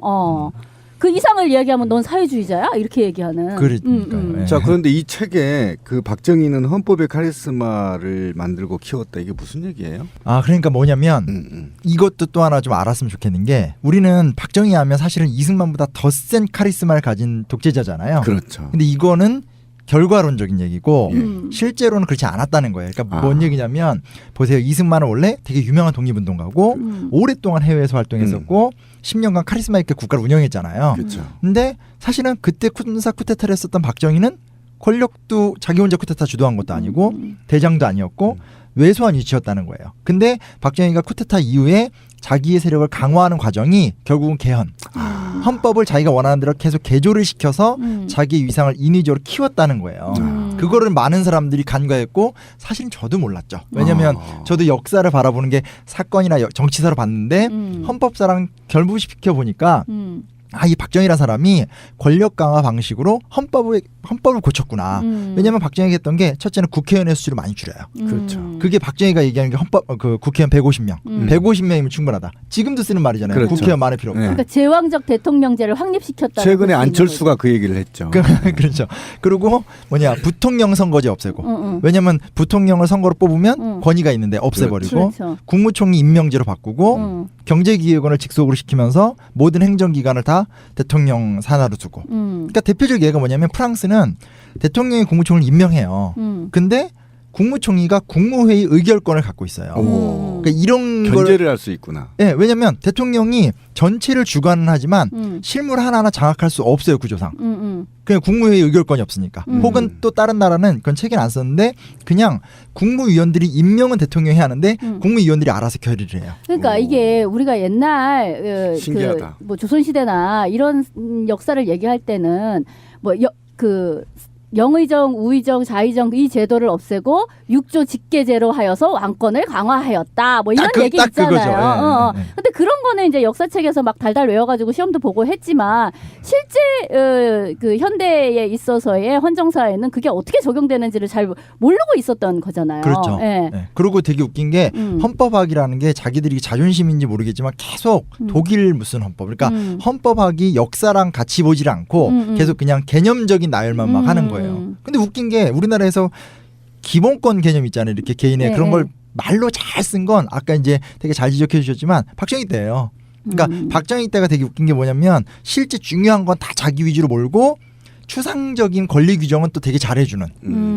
그 이상을 이야기하면 넌 사회주의자야? 이렇게 얘기하는. 그러니까요. 자, 그런데 이 책에 그 박정희는 헌법의 카리스마를 만들고 키웠다, 이게 무슨 얘기예요? 그러니까 뭐냐면 이것도 또 하나 좀 알았으면 좋겠는 게, 우리는 박정희 하면 사실은 이승만보다 더 센 카리스마를 가진 독재자잖아요. 그렇죠. 근데 이거는 결과론적인 얘기고 실제로는 그렇지 않았다는 거예요. 그러니까 뭔 얘기냐면, 보세요. 이승만은 원래 되게 유명한 독립운동가고 오랫동안 해외에서 활동했었고 10년간 카리스마 있게 국가를 운영했잖아요. 그렇죠. 근데 사실은 그때 군사 쿠데타를 했었던 박정희는 권력도 자기 혼자 쿠데타 주도한 것도 아니고 대장도 아니었고 왜소한 위치였다는 거예요. 근데 박정희가 쿠데타 이후에 자기의 세력을 강화하는 과정이 결국은 개헌. 헌법을 자기가 원하는 대로 계속 개조를 시켜서 자기의 위상을 인위적으로 키웠다는 거예요. 그거를 많은 사람들이 간과했고, 사실은 저도 몰랐죠. 왜냐하면 저도 역사를 바라보는 게 사건이나 정치사로 봤는데 헌법사랑 결부시켜 보니까 이 박정희라는 사람이 권력 강화 방식으로 헌법을 고쳤구나. 왜냐하면 박정희가 했던 게 첫째는 국회의원의 수를 많이 줄여요. 그렇죠. 그게 박정희가 얘기하는 게 국회의원 150명. 150명이면 충분하다. 지금도 쓰는 말이잖아요. 그렇죠. 국회의원 많을 필요 없다. 그러니까 제왕적 대통령제를 확립시켰다. 최근에 안철수가 그 얘기를 했죠. 그렇죠. 그리고 부통령 선거제 없애고. 왜냐하면 부통령을 선거로 뽑으면 권위가 있는데 없애버리고. 그렇죠. 국무총리 임명제로 바꾸고 경제기획원을 직속으로 시키면서 모든 행정기관을 다 대통령 산하로 두고. 그러니까 대표적 예가 뭐냐면 프랑스는 대통령이 국무총리를 임명해요. 근데 국무총리가 국무회의 의결권을 갖고 있어요. 그러니까 이런 견제를 할 수 있구나. 네, 왜냐하면 대통령이 전체를 주관은 하지만 실물 하나하나 장악할 수 없어요, 구조상. 그냥 국무회의 의결권이 없으니까. 혹은 또 다른 나라는 그건 책에는 안 썼는데 그냥 국무위원들이 임명은 대통령이 하는데 국무위원들이 알아서 결의를 해요. 그러니까 이게 우리가 옛날 신기하다. 뭐 조선시대나 이런 역사를 얘기할 때는 영의정, 우의정, 자의정 이 제도를 없애고 육조 직계제로 하여서 왕권을 강화하였다. 뭐 이런 얘기 있잖아요. 근데 그런 거는 이제 역사책에서 막 달달 외워가지고 시험도 보고 했지만 실제 그 현대에 있어서의 헌정사에는 그게 어떻게 적용되는지를 잘 모르고 있었던 거잖아요. 그렇죠. 예. 네. 그리고 되게 웃긴 게 헌법학이라는 게 자기들이 자존심인지 모르겠지만 계속 독일 무슨 헌법. 그러니까 헌법학이 역사랑 같이 보질 않고 계속 그냥 개념적인 나열만 막 하는 거예요. 근데 웃긴 게 우리나라에서 기본권 개념 있잖아요. 이렇게 개인의 그런 걸 말로 잘 쓴 건 아까 이제 되게 잘 지적해 주셨지만 박정희 때예요. 그러니까 박정희 때가 되게 웃긴 게 뭐냐면 실제 중요한 건 다 자기 위주로 몰고 추상적인 권리 규정은 또 되게 잘해주는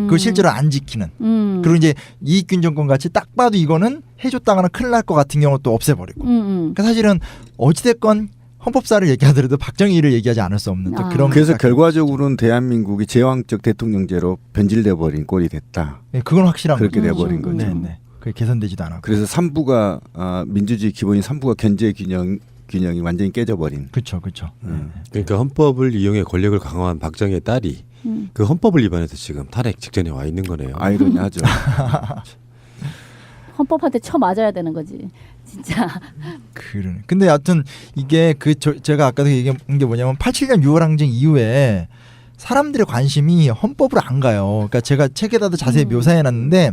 그걸 실제로 안 지키는 그리고 이제 이익균정권 같이 딱 봐도 이거는 해줬다가는 큰일 날 것 같은 경우 또 없애버리고 그러니까 사실은 어찌됐건 헌법사를 얘기하더라도 박정희를 얘기하지 않을 수 없는 그런. 그래서 결과적으로는 대한민국이 제왕적 대통령제로 변질돼 버린 꼴이 됐다. 네, 그건 확실한 그렇게 돼 버린 거죠. 네. 그게 개선되지도 않았고. 그래서 3부가 민주주의 기본인 3부가 견제 균형이 완전히 깨져버린. 그렇죠. 그러니까 헌법을 이용해 권력을 강화한 박정희의 딸이 그 헌법을 위반해서 지금 탄핵 직전에 와 있는 거네요. 아이러니하죠. 헌법한테 쳐 맞아야 되는 거지. 진짜. 그러네. 근데 여하튼 이게 제가 아까도 얘기한 게 뭐냐면 87년 6월 항쟁 이후에 사람들의 관심이 헌법으로 안 가요. 그러니까 제가 책에다도 자세히 묘사해놨는데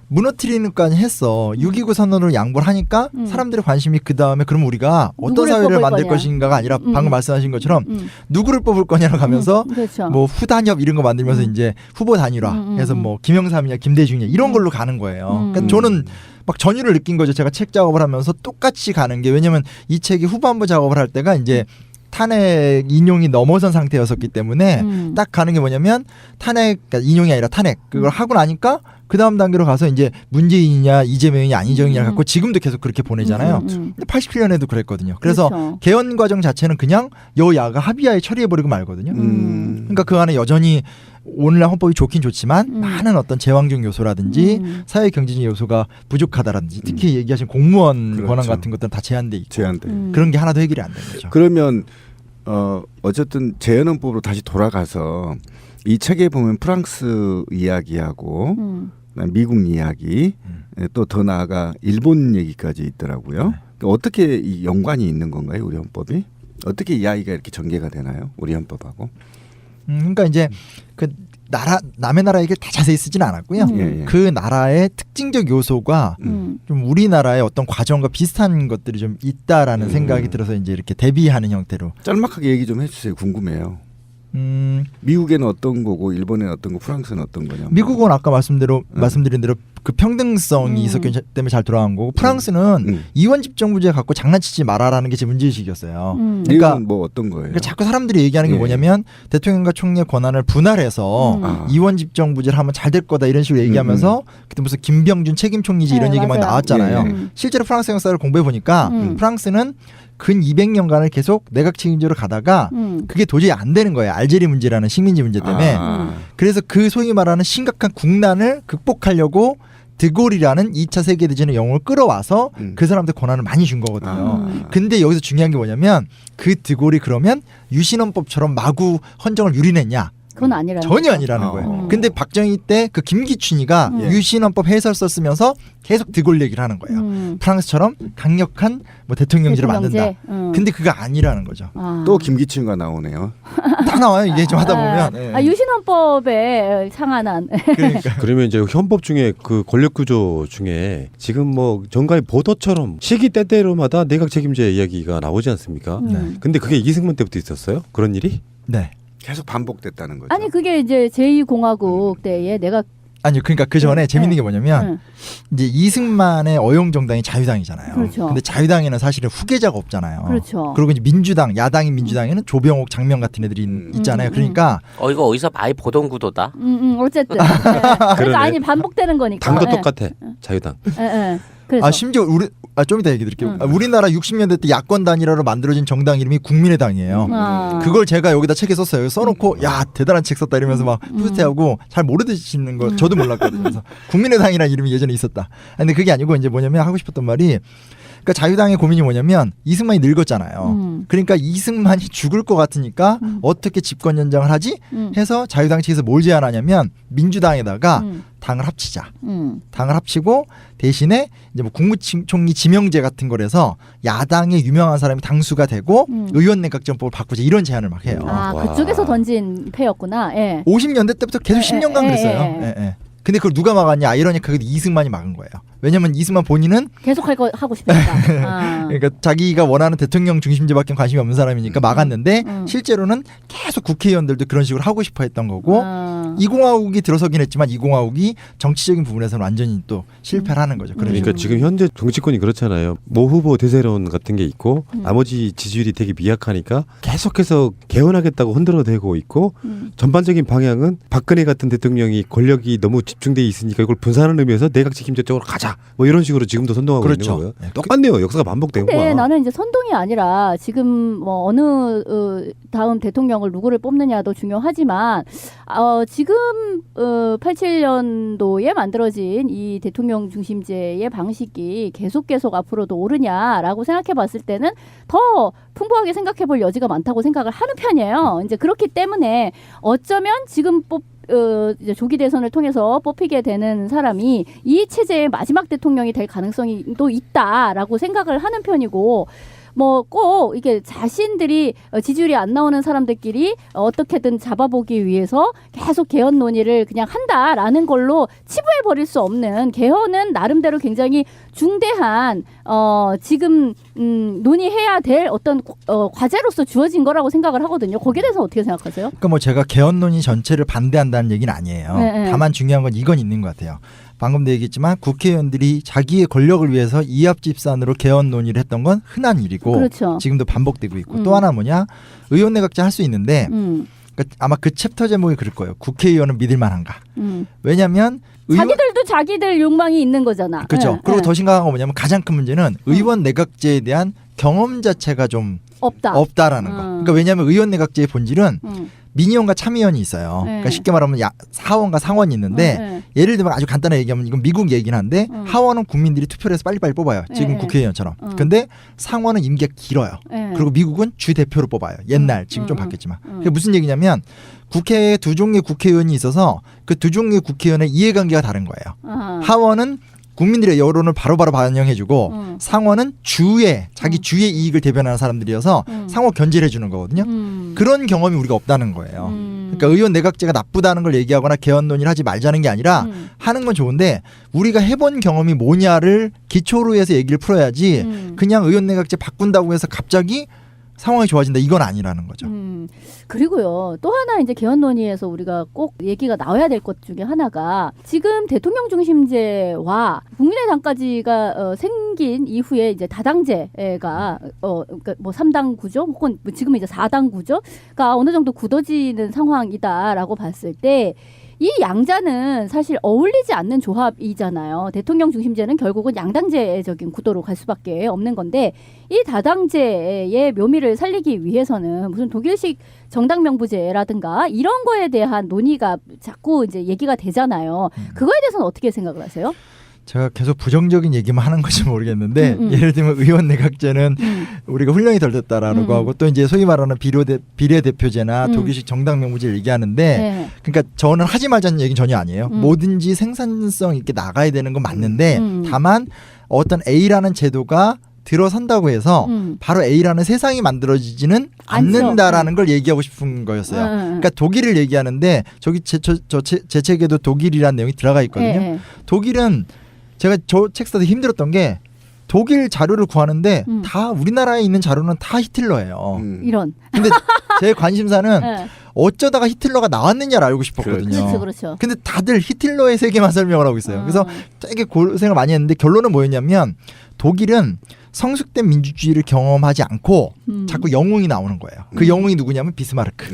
무너뜨리는까지 했어. 6.29 선언으로 양보를 하니까 사람들의 관심이 그 다음에 그럼 우리가 어떤 사회를 만들 거냐. 것인가가 아니라 방금 말씀하신 것처럼 누구를 뽑을 거냐로 가면서 그렇죠. 뭐 후단협 이런 거 만들면서 이제 후보 단일화 해서 뭐 김영삼이냐 김대중이냐 이런 걸로 가는 거예요. 그러니까 저는 막 전율을 느낀 거죠. 제가 책 작업을 하면서 똑같이 가는 게 왜냐면 이 책이 후반부 작업을 할 때가 이제 탄핵 인용이 넘어선 상태였었기 때문에 딱 가는 게 뭐냐면 탄핵 그러니까 인용이 아니라 탄핵 그걸 하고 나니까 그 다음 단계로 가서 이제 문재인이냐 이재명이냐 안희정이냐 갖고 지금도 계속 그렇게 보내잖아요. 근데 87년에도 그랬거든요. 그래서 그렇죠. 개헌 과정 자체는 그냥 여야가 합의하에 처리해버리고 말거든요. 그러니까 그 안에 여전히 오늘날 헌법이 좋긴 좋지만 많은 어떤 제왕적 요소라든지 사회 경제적 요소가 부족하다라든지 특히 얘기하신 공무원 그렇죠. 권한 같은 것들은 다 제한돼 있고 제한돼. 그런 게 하나도 해결이 안 되는 거죠. 그러면 어쨌든 재헌헌법으로 다시 돌아가서 이 책에 보면 프랑스 이야기하고 미국 이야기 또 더 나아가 일본 얘기까지 있더라고요. 그러니까 어떻게 이 연관이 있는 건가요, 우리 헌법이? 어떻게 이야기가 이렇게 전개가 되나요, 우리 헌법하고? 그러니까 이제 그 남의 나라 얘기를 다 자세히 쓰지는 않았고요. 그 나라의 특징적 요소가 좀 우리나라의 어떤 과정과 비슷한 것들이 좀 있다라는 생각이 들어서 이제 이렇게 대비하는 형태로. 짤막하게 얘기 좀 해주세요. 궁금해요. 미국에는 어떤 거고 일본에는 어떤 거, 프랑스는 어떤 거냐? 미국은 아까 말씀드린 대로 그 평등성이 있었기 때문에 잘 돌아간 거고 프랑스는 이원 집정부제 갖고 장난치지 말아라는 게 제 문제의식이었어요. 그러니까 뭐 어떤 거예요? 그러니까 자꾸 사람들이 얘기하는 게 뭐냐면 대통령과 총리의 권한을 분할해서 이원 집정부제를 하면 잘 될 거다 이런 식으로 얘기하면서 그때 무슨 김병준 책임 총리지 이런 얘기 막 나왔잖아요. 실제로 프랑스 역사를 공부해 보니까 프랑스는 근 200년간을 계속 내각 책임제로 가다가 그게 도저히 안 되는 거예요. 알제리 문제라는 식민지 문제 때문에. 그래서 그 소위 말하는 심각한 국난을 극복하려고 드골이라는 2차 세계대전의 영웅을 끌어와서 그 사람한테 권한을 많이 준 거거든요. 근데 여기서 중요한 게 뭐냐면 그 드골이 그러면 유신헌법처럼 마구 헌정을 유린했냐? 그건 아니라는 전혀 거죠. 아니라는 거예요. 근데 박정희 때 그 김기춘이가 유신헌법 해설서 쓰면서 계속 드골 얘기를 하는 거예요. 프랑스처럼 강력한 뭐 대통령제를 만든다. 근데 그거 아니라는 거죠. 또 김기춘가 나오네요. 다 나와요. 이게 좀 하다 보면. 유신헌법에 상한한. 그러니까. 그러면 이제 헌법 중에 그 권력 구조 중에 지금 뭐 정가의 보도처럼 시기 때때로마다 내각 책임제 이야기가 나오지 않습니까? 근데 그게 이승만 때부터 있었어요? 그런 일이? 네. 계속 반복됐다는 거죠. 아니 그게 이제 제2공화국 때에 내가 아니요, 그러니까 그 전에 재밌는 게 뭐냐면 이제 이승만의 어용 정당이 자유당이잖아요. 그렇죠. 근데 자유당에는 사실은 후계자가 없잖아요. 그렇죠. 그리고 이제 민주당, 야당인 민주당에는 조병옥, 장명 같은 애들이 있잖아요. 그러니까 이거 어디서 많이 보던 구도다. 어쨌든. 네. 그래서 아니 반복되는 거니까. 당도 똑같아. 자유당. 그래서. 심지어 좀 이따 얘기 드릴게요. 우리나라 60년대 때 야권 단일화로 만들어진 정당 이름이 국민의당이에요. 그걸 제가 여기다 책에 썼어요. 여기 써놓고 야 대단한 책 썼다 이러면서 막 뿌듯해하고 잘 모르시는 거 저도 몰랐거든요. 그래서 국민의당이라는 이름이 예전에 있었다. 근데 그게 아니고 이제 뭐냐면 하고 싶었던 말이 그러니까 자유당의 고민이 뭐냐면 이승만이 늙었잖아요. 그러니까 이승만이 죽을 것 같으니까 어떻게 집권 연장을 하지? 해서 자유당 측에서 뭘 제안하냐면 민주당에다가 당을 합치자. 당을 합치고 대신에 이제 뭐 국무총리 지명제 같은 거라서 야당의 유명한 사람이 당수가 되고 의원 내각제법을 바꾸자 이런 제안을 막 해요. 그쪽에서 던진 패였구나. 50년대 때부터 계속 10년간 그랬어요. 근데 그걸 누가 막았냐? 아이러니하게 이승만이 막은 거예요. 왜냐면 이승만 본인은 계속 하고 싶으니까. 그러니까 자기가 원하는 대통령 중심제밖에 관심이 없는 사람이니까 막았는데 실제로는 계속 국회의원들도 그런 식으로 하고 싶어 했던 거고 이공화국이 들어서긴 했지만 이공화국이 정치적인 부분에서는 완전히 또 실패를 하는 거죠. 그러니까 지금 현재 정치권이 그렇잖아요. 모 후보 대세론 같은 게 있고 나머지 지지율이 되게 미약하니까 계속해서 개헌하겠다고 흔들어대고 있고 전반적인 방향은 박근혜 같은 대통령이 권력이 너무 집중돼 있으니까 이걸 분산하는 의미에서 내각 책임제 쪽으로 가자. 뭐 이런 식으로 지금도 선동하고 그렇죠. 있는 거예요. 똑같네요. 역사가 반복된 거야. 근데 나는 이제 선동이 아니라 지금 뭐 어느 다음 대통령을 누구를 뽑느냐도 중요하지만 지금 87년도에 만들어진 이 대통령 중심제의 방식이 계속 앞으로도 오르냐라고 생각해 봤을 때는 더 풍부하게 생각해 볼 여지가 많다고 생각을 하는 편이에요. 이제 그렇기 때문에 어쩌면 지금 이제 조기 대선을 통해서 뽑히게 되는 사람이 이 체제의 마지막 대통령이 될 가능성이 또 있다라고 생각을 하는 편이고 뭐 꼭 이게 자신들이 지지율이 안 나오는 사람들끼리 어떻게든 잡아보기 위해서 계속 개헌 논의를 그냥 한다라는 걸로 치부해 버릴 수 없는 개헌은 나름대로 굉장히 중대한 지금 논의해야 될 어떤 과제로서 주어진 거라고 생각을 하거든요. 거기에 대해서 어떻게 생각하세요? 그러니까 뭐 제가 개헌 논의 전체를 반대한다는 얘기는 아니에요. 다만 중요한 건 이건 있는 것 같아요. 방금도 얘기했지만 국회의원들이 자기의 권력을 위해서 이합집산으로 개헌 논의를 했던 건 흔한 일이고 그렇죠. 지금도 반복되고 있고 또 하나 뭐냐 의원 내각제 할 수 있는데 그러니까 아마 그 챕터 제목이 그럴 거예요. 국회의원은 믿을 만한가. 왜냐하면 자기들도 자기들 욕망이 있는 거잖아. 그렇죠. 그리고 더 심각한 건 뭐냐면 가장 큰 문제는 의원 내각제에 대한 경험 자체가 좀 없다라는 거. 그러니까 왜냐하면 의원 내각제의 본질은 민의원과 참의원이 있어요. 그러니까 쉽게 말하면 하원과 상원이 있는데 예를 들면 아주 간단하게 얘기하면 이건 미국 얘기긴 한데 하원은 국민들이 투표를 해서 빨리빨리 뽑아요. 지금 국회의원처럼. 근데 상원은 임기가 길어요. 그리고 미국은 주 대표로 뽑아요. 옛날 지금 좀 바뀌었지만. 그게 무슨 얘기냐면 국회에 두 종류의 국회의원이 있어서 그 두 종류의 국회의원의 이해관계가 다른 거예요. 하원은 국민들의 여론을 바로바로 반영해주고 상원은 자기 주의 이익을 대변하는 사람들이어서 상호 견제를 해주는 거거든요. 그런 경험이 우리가 없다는 거예요. 그러니까 의원 내각제가 나쁘다는 걸 얘기하거나 개헌 논의를 하지 말자는 게 아니라 하는 건 좋은데 우리가 해본 경험이 뭐냐를 기초로 해서 얘기를 풀어야지 그냥 의원 내각제 바꾼다고 해서 갑자기 상황이 좋아진다 이건 아니라는 거죠. 그리고요 또 하나 이제 개헌 논의에서 우리가 꼭 얘기가 나와야 될 것 중에 하나가 지금 대통령 중심제와 국민의당까지가 생긴 이후에 이제 다당제가 그러니까 뭐 3당 구조 혹은 지금 이제 4당 구조가 어느 정도 굳어지는 상황이다라고 봤을 때. 이 양자는 사실 어울리지 않는 조합이잖아요. 대통령 중심제는 결국은 양당제적인 구도로 갈 수밖에 없는 건데 이 다당제의 묘미를 살리기 위해서는 무슨 독일식 정당명부제라든가 이런 거에 대한 논의가 자꾸 이제 얘기가 되잖아요. 그거에 대해서는 어떻게 생각을 하세요? 제가 계속 부정적인 얘기만 하는 건지 모르겠는데 예를 들면 의원 내각제는 우리가 훈령이 덜 됐다라고 하고 또 이제 소위 말하는 비례대표제나 독일식 정당 명부제를 얘기하는데 네. 그러니까 저는 하지 말자는 얘기는 전혀 아니에요. 뭐든지 생산성 있게 나가야 되는 건 맞는데 다만 어떤 A라는 제도가 들어선다고 해서 바로 A라는 세상이 만들어지지는 않는다라는 걸 얘기하고 싶은 거였어요. 그러니까 독일을 얘기하는데 저기 제 책에도 독일이라는 내용이 들어가 있거든요. 독일은 제가 저 책 쓰다 힘들었던 게 독일 자료를 구하는데 다 우리나라에 있는 자료는 다 히틀러예요. 이런. 근데 제 관심사는 어쩌다가 히틀러가 나왔느냐를 알고 싶었거든요. 그렇죠. 근데 다들 히틀러의 세계만 설명을 하고 있어요. 그래서 되게 고생을 많이 했는데 결론은 뭐였냐면 독일은 성숙된 민주주의를 경험하지 않고 자꾸 영웅이 나오는 거예요. 그 영웅이 누구냐면 비스마르크.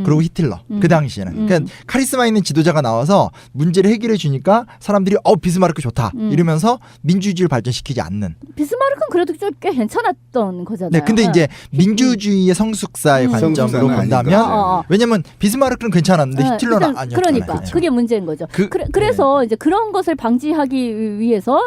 그리고 히틀러. 그 당시에는. 그러니까 카리스마 있는 지도자가 나와서 문제를 해결해 주니까 사람들이 비스마르크 좋다. 이러면서 민주주의를 발전시키지 않는. 비스마르크는 그래도 좀 꽤 괜찮았던 거잖아요. 네, 근데 이제 민주주의의 성숙사의 관점으로 본다면 왜냐면 비스마르크는 괜찮았는데 히틀러는 아니었잖아요. 그러니까 그게 문제인 거죠. 그래서 이제 그런 것을 방지하기 위해서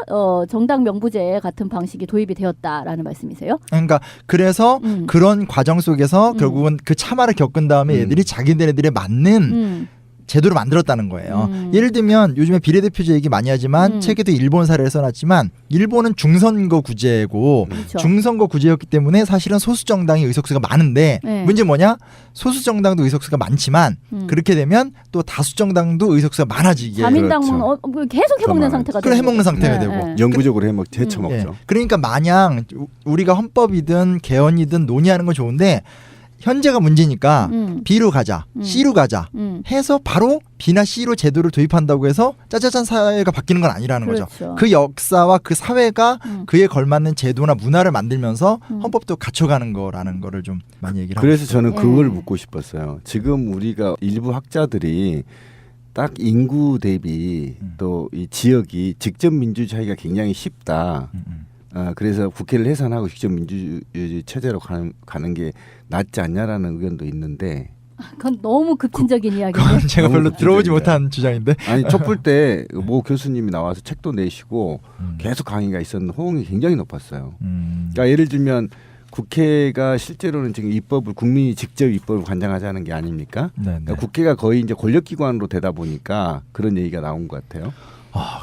정당 명부제 같은 방식이 도입이 되었다라는 말씀이세요? 그러니까 그래서 그런 과정 속에서 결국은 그 참화를 겪은 다음에 애들이 자기네들에 맞는 제도를 만들었다는 거예요. 예를 들면 요즘에 비례대표제 얘기 많이 하지만 책에도 일본 사례를 써놨지만 일본은 중선거구제고 그렇죠. 중선거구제였기 때문에 사실은 소수정당이 의석수가 많은데 문제 뭐냐? 소수정당도 의석수가 많지만 그렇게 되면 또 다수정당도 의석수가 많아지게 자민당은 계속 해먹는 상태가 되고 해먹는 상태가 되고 영구적으로 헤쳐먹죠. 그러니까 마냥 우리가 헌법이든 개헌이든 논의하는 건 좋은데 현재가 문제니까 B로 가자, C로 가자 해서 바로 B나 C로 제도를 도입한다고 해서 짜자잔 사회가 바뀌는 건 아니라는 그렇죠. 거죠. 그 역사와 그 사회가 그에 걸맞는 제도나 문화를 만들면서 헌법도 갖춰가는 거라는 거를 좀 많이 얘기를 하고 그래서 싶어요. 저는 그걸 묻고 싶었어요. 지금 우리가 일부 학자들이 딱 인구 대비 또 이 지역이 직접 민주주의가 굉장히 쉽다. 그래서 국회를 해산하고 직접 민주주의 체제로 가는 게 낫지 않냐라는 의견도 있는데 그건 너무 급진적인 이야기인데 그건 제가 별로 들어보지 못한 주장인데 아니 촛불 때 모 교수님이 나와서 책도 내시고 계속 강의가 있었는데 호응이 굉장히 높았어요. 그러니까 예를 들면 국회가 실제로는 지금 입법을 국민이 직접 입법을 관장하자는 게 아닙니까? 그러니까 국회가 거의 이제 권력기관으로 되다 보니까 그런 얘기가 나온 것 같아요.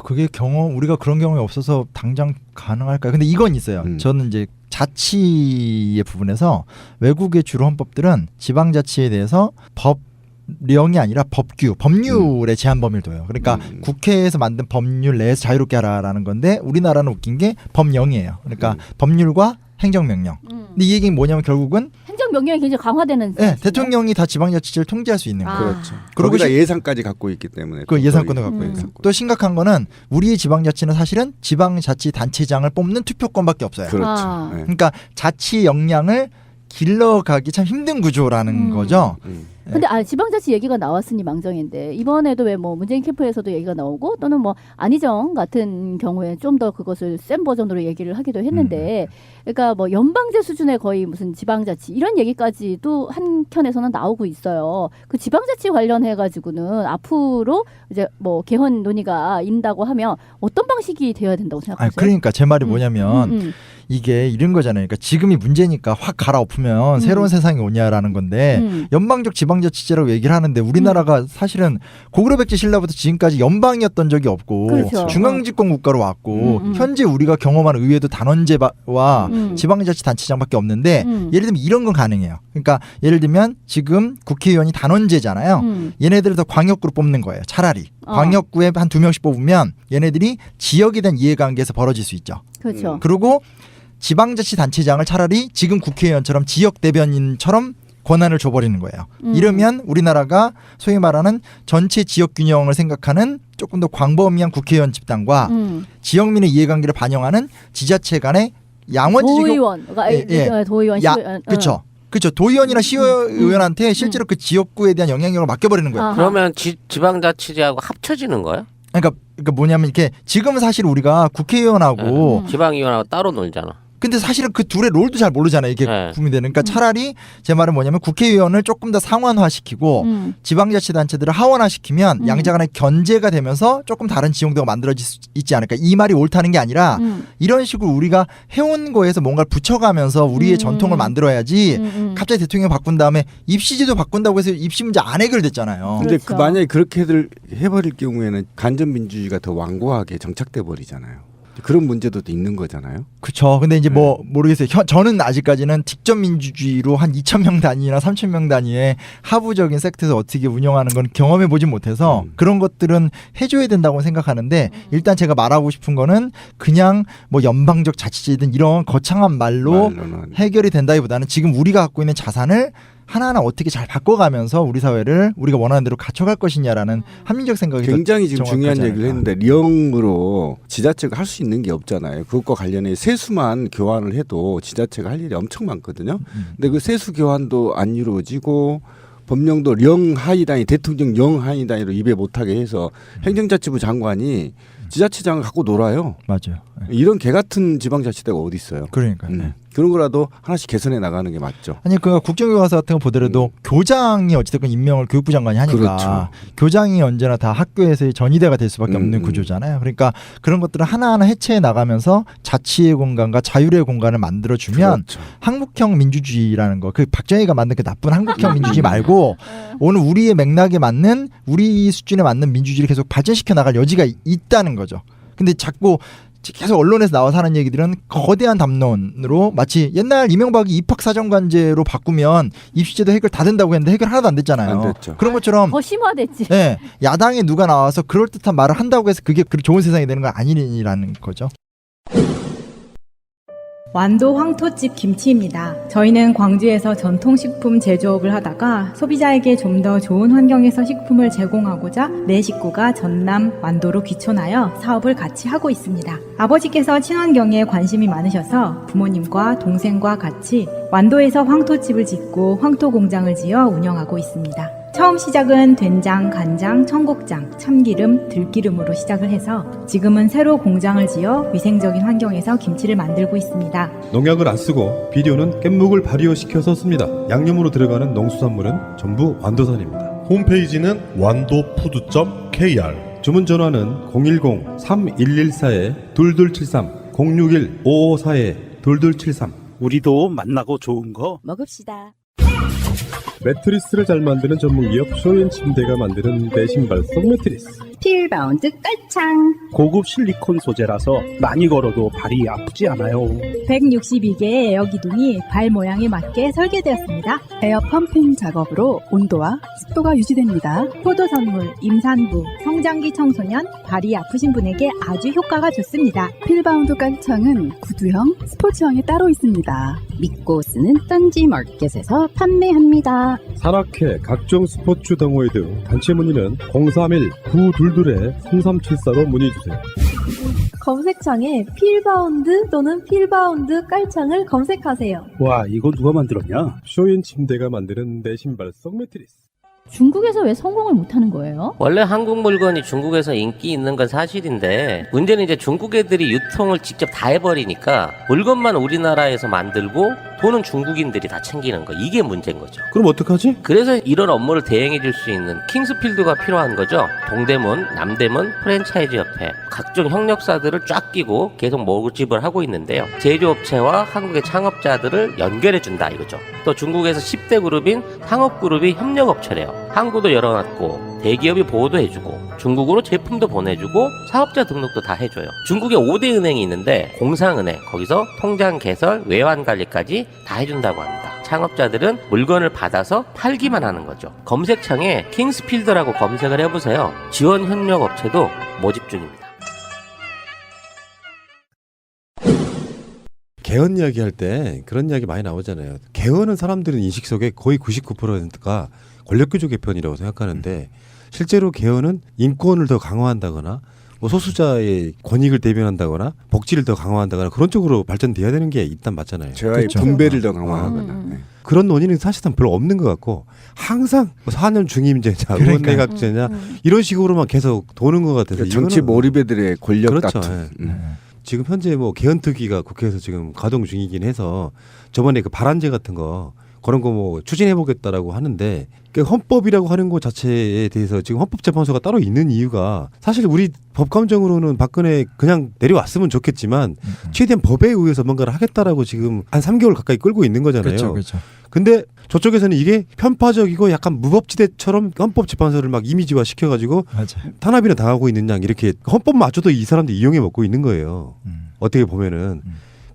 그게 우리가 그런 경험이 없어서 당장 가능할까요? 근데 이건 있어요. 저는 이제 자치의 부분에서 외국의 주로 헌법들은 지방자치에 대해서 법령이 아니라 법률의 제한 범위를 둬요. 그러니까 국회에서 만든 법률 내에서 자유롭게 하라라는 건데 우리나라는 웃긴 게 법령이에요. 그러니까 법률과 행정명령. 근데 이 얘기는 뭐냐면 결국은 행정명령이 굉장히 강화되는. 네, 대통령이 다 지방자치제를 통제할 수 있는 거예요. 그렇죠. 그러고 예산까지 갖고 있기 때문에. 그 예산권을 갖고 있고. 또 심각한 거는 우리의 지방자치는 사실은 지방자치단체장을 뽑는 투표권밖에 없어요. 그렇죠. 그러니까 자치 역량을 길러가기 참 힘든 구조라는 거죠. 근데 지방자치 얘기가 나왔으니 망정인데 이번에도 왜 뭐 문재인 캠프에서도 얘기가 나오고 또는 뭐 안희정 같은 경우에 좀 더 그것을 센 버전으로 얘기를 하기도 했는데 그러니까 뭐 연방제 수준의 거의 무슨 지방자치 이런 얘기까지도 한켠에서는 나오고 있어요. 그 지방자치 관련해 가지고는 앞으로 이제 뭐 개헌 논의가 인다고 하면 어떤 방식이 되어야 된다고 생각하세요? 그러니까 제 말이 뭐냐면 이게 이런 거잖아요. 그러니까 지금이 문제니까 확 갈아엎으면 새로운 세상이 오냐라는 건데 연방적 지방자치제라고 얘기를 하는데 우리나라가 사실은 고구려백제 신라부터 지금까지 연방이었던 적이 없고 그렇죠. 중앙집권 국가로 왔고 현재 우리가 경험하는 의회도 단원제와 지방자치단체장밖에 없는데 예를 들면 이런 건 가능해요. 그러니까 예를 들면 지금 국회의원이 단원제잖아요. 얘네들을 더 광역구로 뽑는 거예요. 차라리 광역구에 한 2명씩 뽑으면 얘네들이 지역에 대한 이해관계에서 벌어질 수 있죠. 그렇죠. 그리고 지방자치단체장을 차라리 지금 국회의원처럼 지역 대변인처럼 권한을 줘버리는 거예요. 이러면 우리나라가 소위 말하는 전체 지역 균형을 생각하는 조금 더 광범위한 국회의원 집단과 지역민의 이해관계를 반영하는 지자체 간의 양원지적 도의원, 도의원, 시의원, 그렇죠. 그렇죠. 도의원이나 시의원한테 실제로 그 지역구에 대한 영향력을 맡겨버리는 거예요. 그러면 지방자치제하고 합쳐지는 거예요? 그러니까 뭐냐면 이렇게 지금 사실 우리가 국회의원하고 지방의원하고 따로 놀잖아. 근데 사실은 그 둘의 롤도 잘 모르잖아요. 이게 네. 국민들은. 그러니까 차라리 제 말은 뭐냐면 국회의원을 조금 더 상원화시키고 지방자치단체들을 하원화시키면 양자간의 견제가 되면서 조금 다른 지형도가 만들어질 수 있지 않을까. 이 말이 옳다는 게 아니라 이런 식으로 우리가 해온 거에서 뭔가를 붙여가면서 우리의 전통을 만들어야지 갑자기 대통령 바꾼 다음에 입시제도 바꾼다고 해서 입시 문제 안 해결됐잖아요. 근데 그 만약에 그렇게들 해버릴 경우에는 간접민주주의가 더 완고하게 정착돼 버리잖아요. 그런 문제도 있는 거잖아요. 그렇죠. 근데 이제 뭐 모르겠어요. 저는 아직까지는 직접 민주주의로 한 2,000명 단위나 3,000명 단위의 하부적인 섹트에서 어떻게 운영하는 건 경험해 보진 못해서 그런 것들은 해줘야 된다고 생각하는데 일단 제가 말하고 싶은 거는 그냥 뭐 연방적 자치제든 이런 거창한 말로는 해결이 된다기보다는 지금 우리가 갖고 있는 자산을 하나하나 어떻게 잘 바꿔가면서 우리 사회를 우리가 원하는 대로 갖춰갈 것이냐라는 합리적 생각이 굉장히 지금 중요한 정확하지 얘기를 않을까. 했는데 령으로 지자체가 할 수 있는 게 없잖아요. 그것과 관련해 세수만 교환을 해도 지자체가 할 일이 엄청 많거든요. 근데 그 세수 교환도 안 이루어지고 법령도 령 하위 단위 대통령 령 하위 단위로 입에 못하게 해서 행정자치부 장관이 지자체장을 갖고 놀아요. 맞아요. 이런 개 같은 지방자치대가 어디 있어요? 그러니까요. 그런 거라도 하나씩 개선해 나가는 게 맞죠. 아니 그 국정교과서 같은 거 보더라도 교장이 어찌됐건 임명을 교육부 장관이 하니까 그렇죠. 교장이 언제나 다 학교에서의 전위대가 될 수밖에 없는 구조잖아요. 그러니까 그런 것들을 하나하나 해체해 나가면서 자치의 공간과 자율의 공간을 만들어주면 그렇죠. 한국형 민주주의라는 거, 그 박정희가 만든 그 나쁜 한국형 민주주의 말고 오늘 우리의 맥락에 맞는 우리 수준에 맞는 민주주의를 계속 발전시켜 나갈 여지가 있다는 거죠. 근데 자꾸 계속 언론에서 나와서 하는 얘기들은 거대한 담론으로 마치 옛날 이명박이 입학사정관제로 바꾸면 입시제도 해결 다 된다고 했는데 해결 하나도 안 됐잖아요. 안 됐죠. 그런 것처럼 더 심화됐지. 네, 야당에 누가 나와서 그럴듯한 말을 한다고 해서 그게 좋은 세상이 되는 건 아니라는 거죠. 완도 황토집 김치입니다. 저희는 광주에서 전통식품 제조업을 하다가 소비자에게 좀 더 좋은 환경에서 식품을 제공하고자 내 식구가 전남 완도로 귀촌하여 사업을 같이 하고 있습니다. 아버지께서 친환경에 관심이 많으셔서 부모님과 동생과 같이 완도에서 황토집을 짓고 황토 공장을 지어 운영하고 있습니다. 처음 시작은 된장, 간장, 청국장, 참기름, 들기름으로 시작을 해서 지금은 새로 공장을 지어 위생적인 환경에서 김치를 만들고 있습니다. 농약을 안 쓰고 비료는 깻묵을 발효시켜서 씁니다. 양념으로 들어가는 농수산물은 전부 완도산입니다. 홈페이지는 완도푸드.kr. 주문 전화는 010-3114-2273 061-554-2273. 우리도 만나고 좋은 거 먹읍시다. 매트리스를 잘 만드는 전문기업 쇼인 침대가 만드는 내 신발 속 매트리스. 필바운드 깔창. 고급 실리콘 소재라서 많이 걸어도 발이 아프지 않아요. 162개의 에어 기둥이 발 모양에 맞게 설계되었습니다. 에어 펌핑 작업으로 온도와 습도가 유지됩니다. 포도 선물, 임산부, 성장기 청소년, 발이 아프신 분에게 아주 효과가 좋습니다. 필바운드 깔창은 구두형, 스포츠형이 따로 있습니다. 믿고 쓰는 딴지 마켓에서 판매합니다. 산악회, 각종 스포츠 동호회 등 단체 문의는 031-922-3374로 문의주세요. 검색창에 필바운드 또는 필바운드 깔창을 검색하세요. 와, 이거 누가 만들었냐? 쇼인 침대가 만드는 내 신발 속 매트리스. 중국에서 왜 성공을 못하는 거예요? 원래 한국 물건이 중국에서 인기 있는 건 사실인데 문제는 이제 중국 애들이 유통을 직접 다 해버리니까 물건만 우리나라에서 만들고 돈은 중국인들이 다 챙기는 거, 이게 문제인 거죠. 그럼 어떡하지? 그래서 이런 업무를 대행해 줄 수 있는 킹스필드가 필요한 거죠. 동대문, 남대문 프랜차이즈 협회 각종 협력사들을 쫙 끼고 계속 모집을 하고 있는데요. 제조업체와 한국의 창업자들을 연결해 준다 이거죠. 또 중국에서 10대 그룹인 상업그룹이 협력업체래요. 항구도 열어놨고 대기업이 보호도 해주고 중국으로 제품도 보내주고 사업자 등록도 다 해줘요. 중국에 5대 은행이 있는데 공상은행, 거기서 통장 개설, 외환 관리까지 다 해준다고 합니다. 창업자들은 물건을 받아서 팔기만 하는 거죠. 검색창에 킹스필드라고 검색을 해보세요. 지원 협력 업체도 모집 중입니다. 개헌 이야기 할 때 그런 이야기 많이 나오잖아요. 개헌은 사람들은 인식 속에 거의 99%가 권력규조 개편이라고 생각하는데 실제로 개헌은 인권을 더 강화한다거나 뭐 소수자의 권익을 대변한다거나 복지를 더 강화한다거나 그런 쪽으로 발전돼야 되는 게 일단 맞잖아요. 제와의 분배를 더 강화하거나. 네. 그런 논의는 사실상 별로 없는 것 같고 항상 4년 중임제냐, 의원내각제냐 이런 식으로만 계속 도는 것 같아서 정치 몰입애들의 권력 그렇죠. 다툼. 지금 현재 뭐 개헌특위가 국회에서 지금 가동 중이긴 해서 저번에 그 발안제 같은 거 그런 거 뭐 추진해 보겠다라고 하는데 그 헌법이라고 하는 것 자체에 대해서 지금 헌법재판소가 따로 있는 이유가 사실 우리 법감정으로는 박근혜 그냥 내려왔으면 좋겠지만 최대한 법에 의해서 뭔가를 하겠다라고 지금 한 3개월 가까이 끌고 있는 거잖아요. 그렇죠. 근데 저쪽에서는 이게 편파적이고 약간 무법지대처럼 헌법재판소를 막 이미지화 시켜가지고 탄압이나 당하고 있는 양 이렇게 헌법마저도 이 사람들이 이용해 먹고 있는 거예요. 어떻게 보면은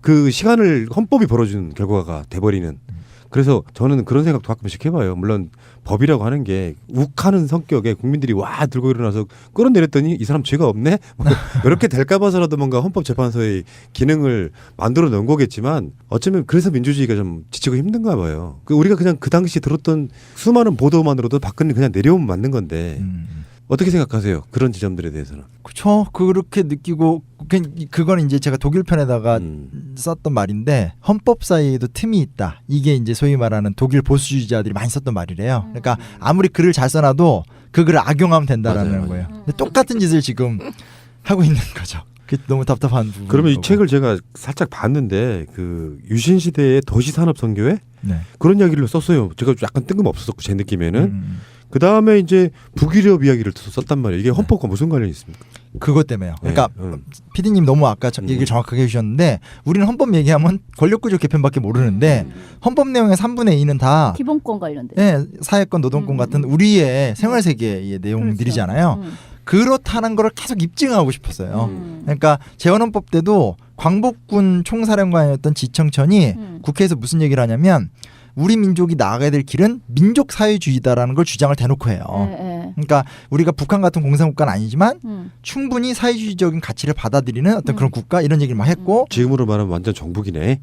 그 시간을 헌법이 벌어주는 결과가 돼버리는. 그래서 저는 그런 생각도 가끔씩 해봐요. 물론 법이라고 하는 게 욱하는 성격에 국민들이 와 들고 일어나서 끌어내렸더니 이 사람 죄가 없네? 뭐 이렇게 될까 봐서라도 뭔가 헌법재판소의 기능을 만들어 놓은 거겠지만 어쩌면 그래서 민주주의가 좀 지치고 힘든가 봐요. 우리가 그냥 그 당시 들었던 수많은 보도만으로도 박근혜 그냥 내려오면 맞는 건데 어떻게 생각하세요? 그런 지점들에 대해서는. 그렇죠. 그렇게 느끼고 그건 이제 제가 독일 편에다가 썼던 말인데 헌법 사이에도 틈이 있다. 이게 이제 소위 말하는 독일 보수주의자들이 많이 썼던 말이래요. 그러니까 아무리 글을 잘 써놔도 그 글을 악용하면 된다라는 거예요. 근데 똑같은 짓을 지금 하고 있는 거죠. 그게 너무 답답한 부분. 그러면 이 책을 제가 살짝 봤는데 그 유신 시대의 도시산업선교회 그런 이야기를 썼어요. 제가 약간 뜬금없었고 제 느낌에는. 그 다음에 이제 북유럽 이야기를 썼단 말이에요. 이게 헌법과 무슨 관련이 있습니까? 그것 때문에요. 그러니까 PD님 너무 아까 얘기를 정확하게 해주셨는데 우리는 헌법 얘기하면 권력구조 개편밖에 모르는데 헌법 내용의 3분의 2는 다 기본권 관련된. 네, 사회권, 노동권 같은 우리의 생활세계의 내용들이잖아요. 그렇다는 걸 계속 입증하고 싶었어요. 그러니까 재헌헌법 때도 광복군 총사령관이었던 지청천이 국회에서 무슨 얘기를 하냐면 우리 민족이 나아가야 될 길은 민족 사회주의다라는 걸 주장을 대놓고 해요. 그러니까 우리가 북한 같은 공산국가는 아니지만 충분히 사회주의적인 가치를 받아들이는 어떤 그런 국가 이런 얘기를 막 했고 지금으로 말하면 완전 정북이네.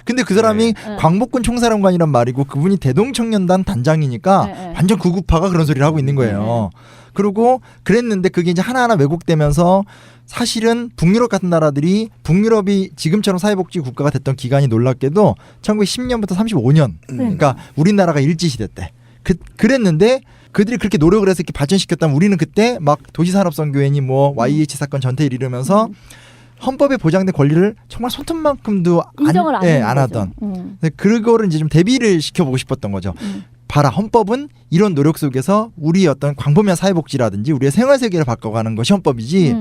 근데 그 사람이 광복군 총사령관이란 말이고 그분이 대동청년단 단장이니까 완전 구구파가 그런 소리를 하고 있는 거예요. 그리고 그랬는데 그게 이제 하나하나 왜곡되면서 사실은 북유럽 같은 나라들이 북유럽이 지금처럼 사회복지 국가가 됐던 기간이 놀랍게도 1910년부터 35년 그러니까 우리나라가 일제시대 때 그랬는데 그들이 그렇게 노력을 해서 이렇게 발전시켰다면 우리는 그때 막 도시산업선교회니 뭐 YH 사건 전태일 이러면서 헌법에 보장된 권리를 정말 손톱만큼도 인정을 안 하던 그거를 이제 좀 대비를 시켜보고 싶었던 거죠. 봐라, 헌법은 이런 노력 속에서 우리 어떤 광범위한 사회복지라든지 우리의 생활세계를 바꿔가는 것이 헌법이지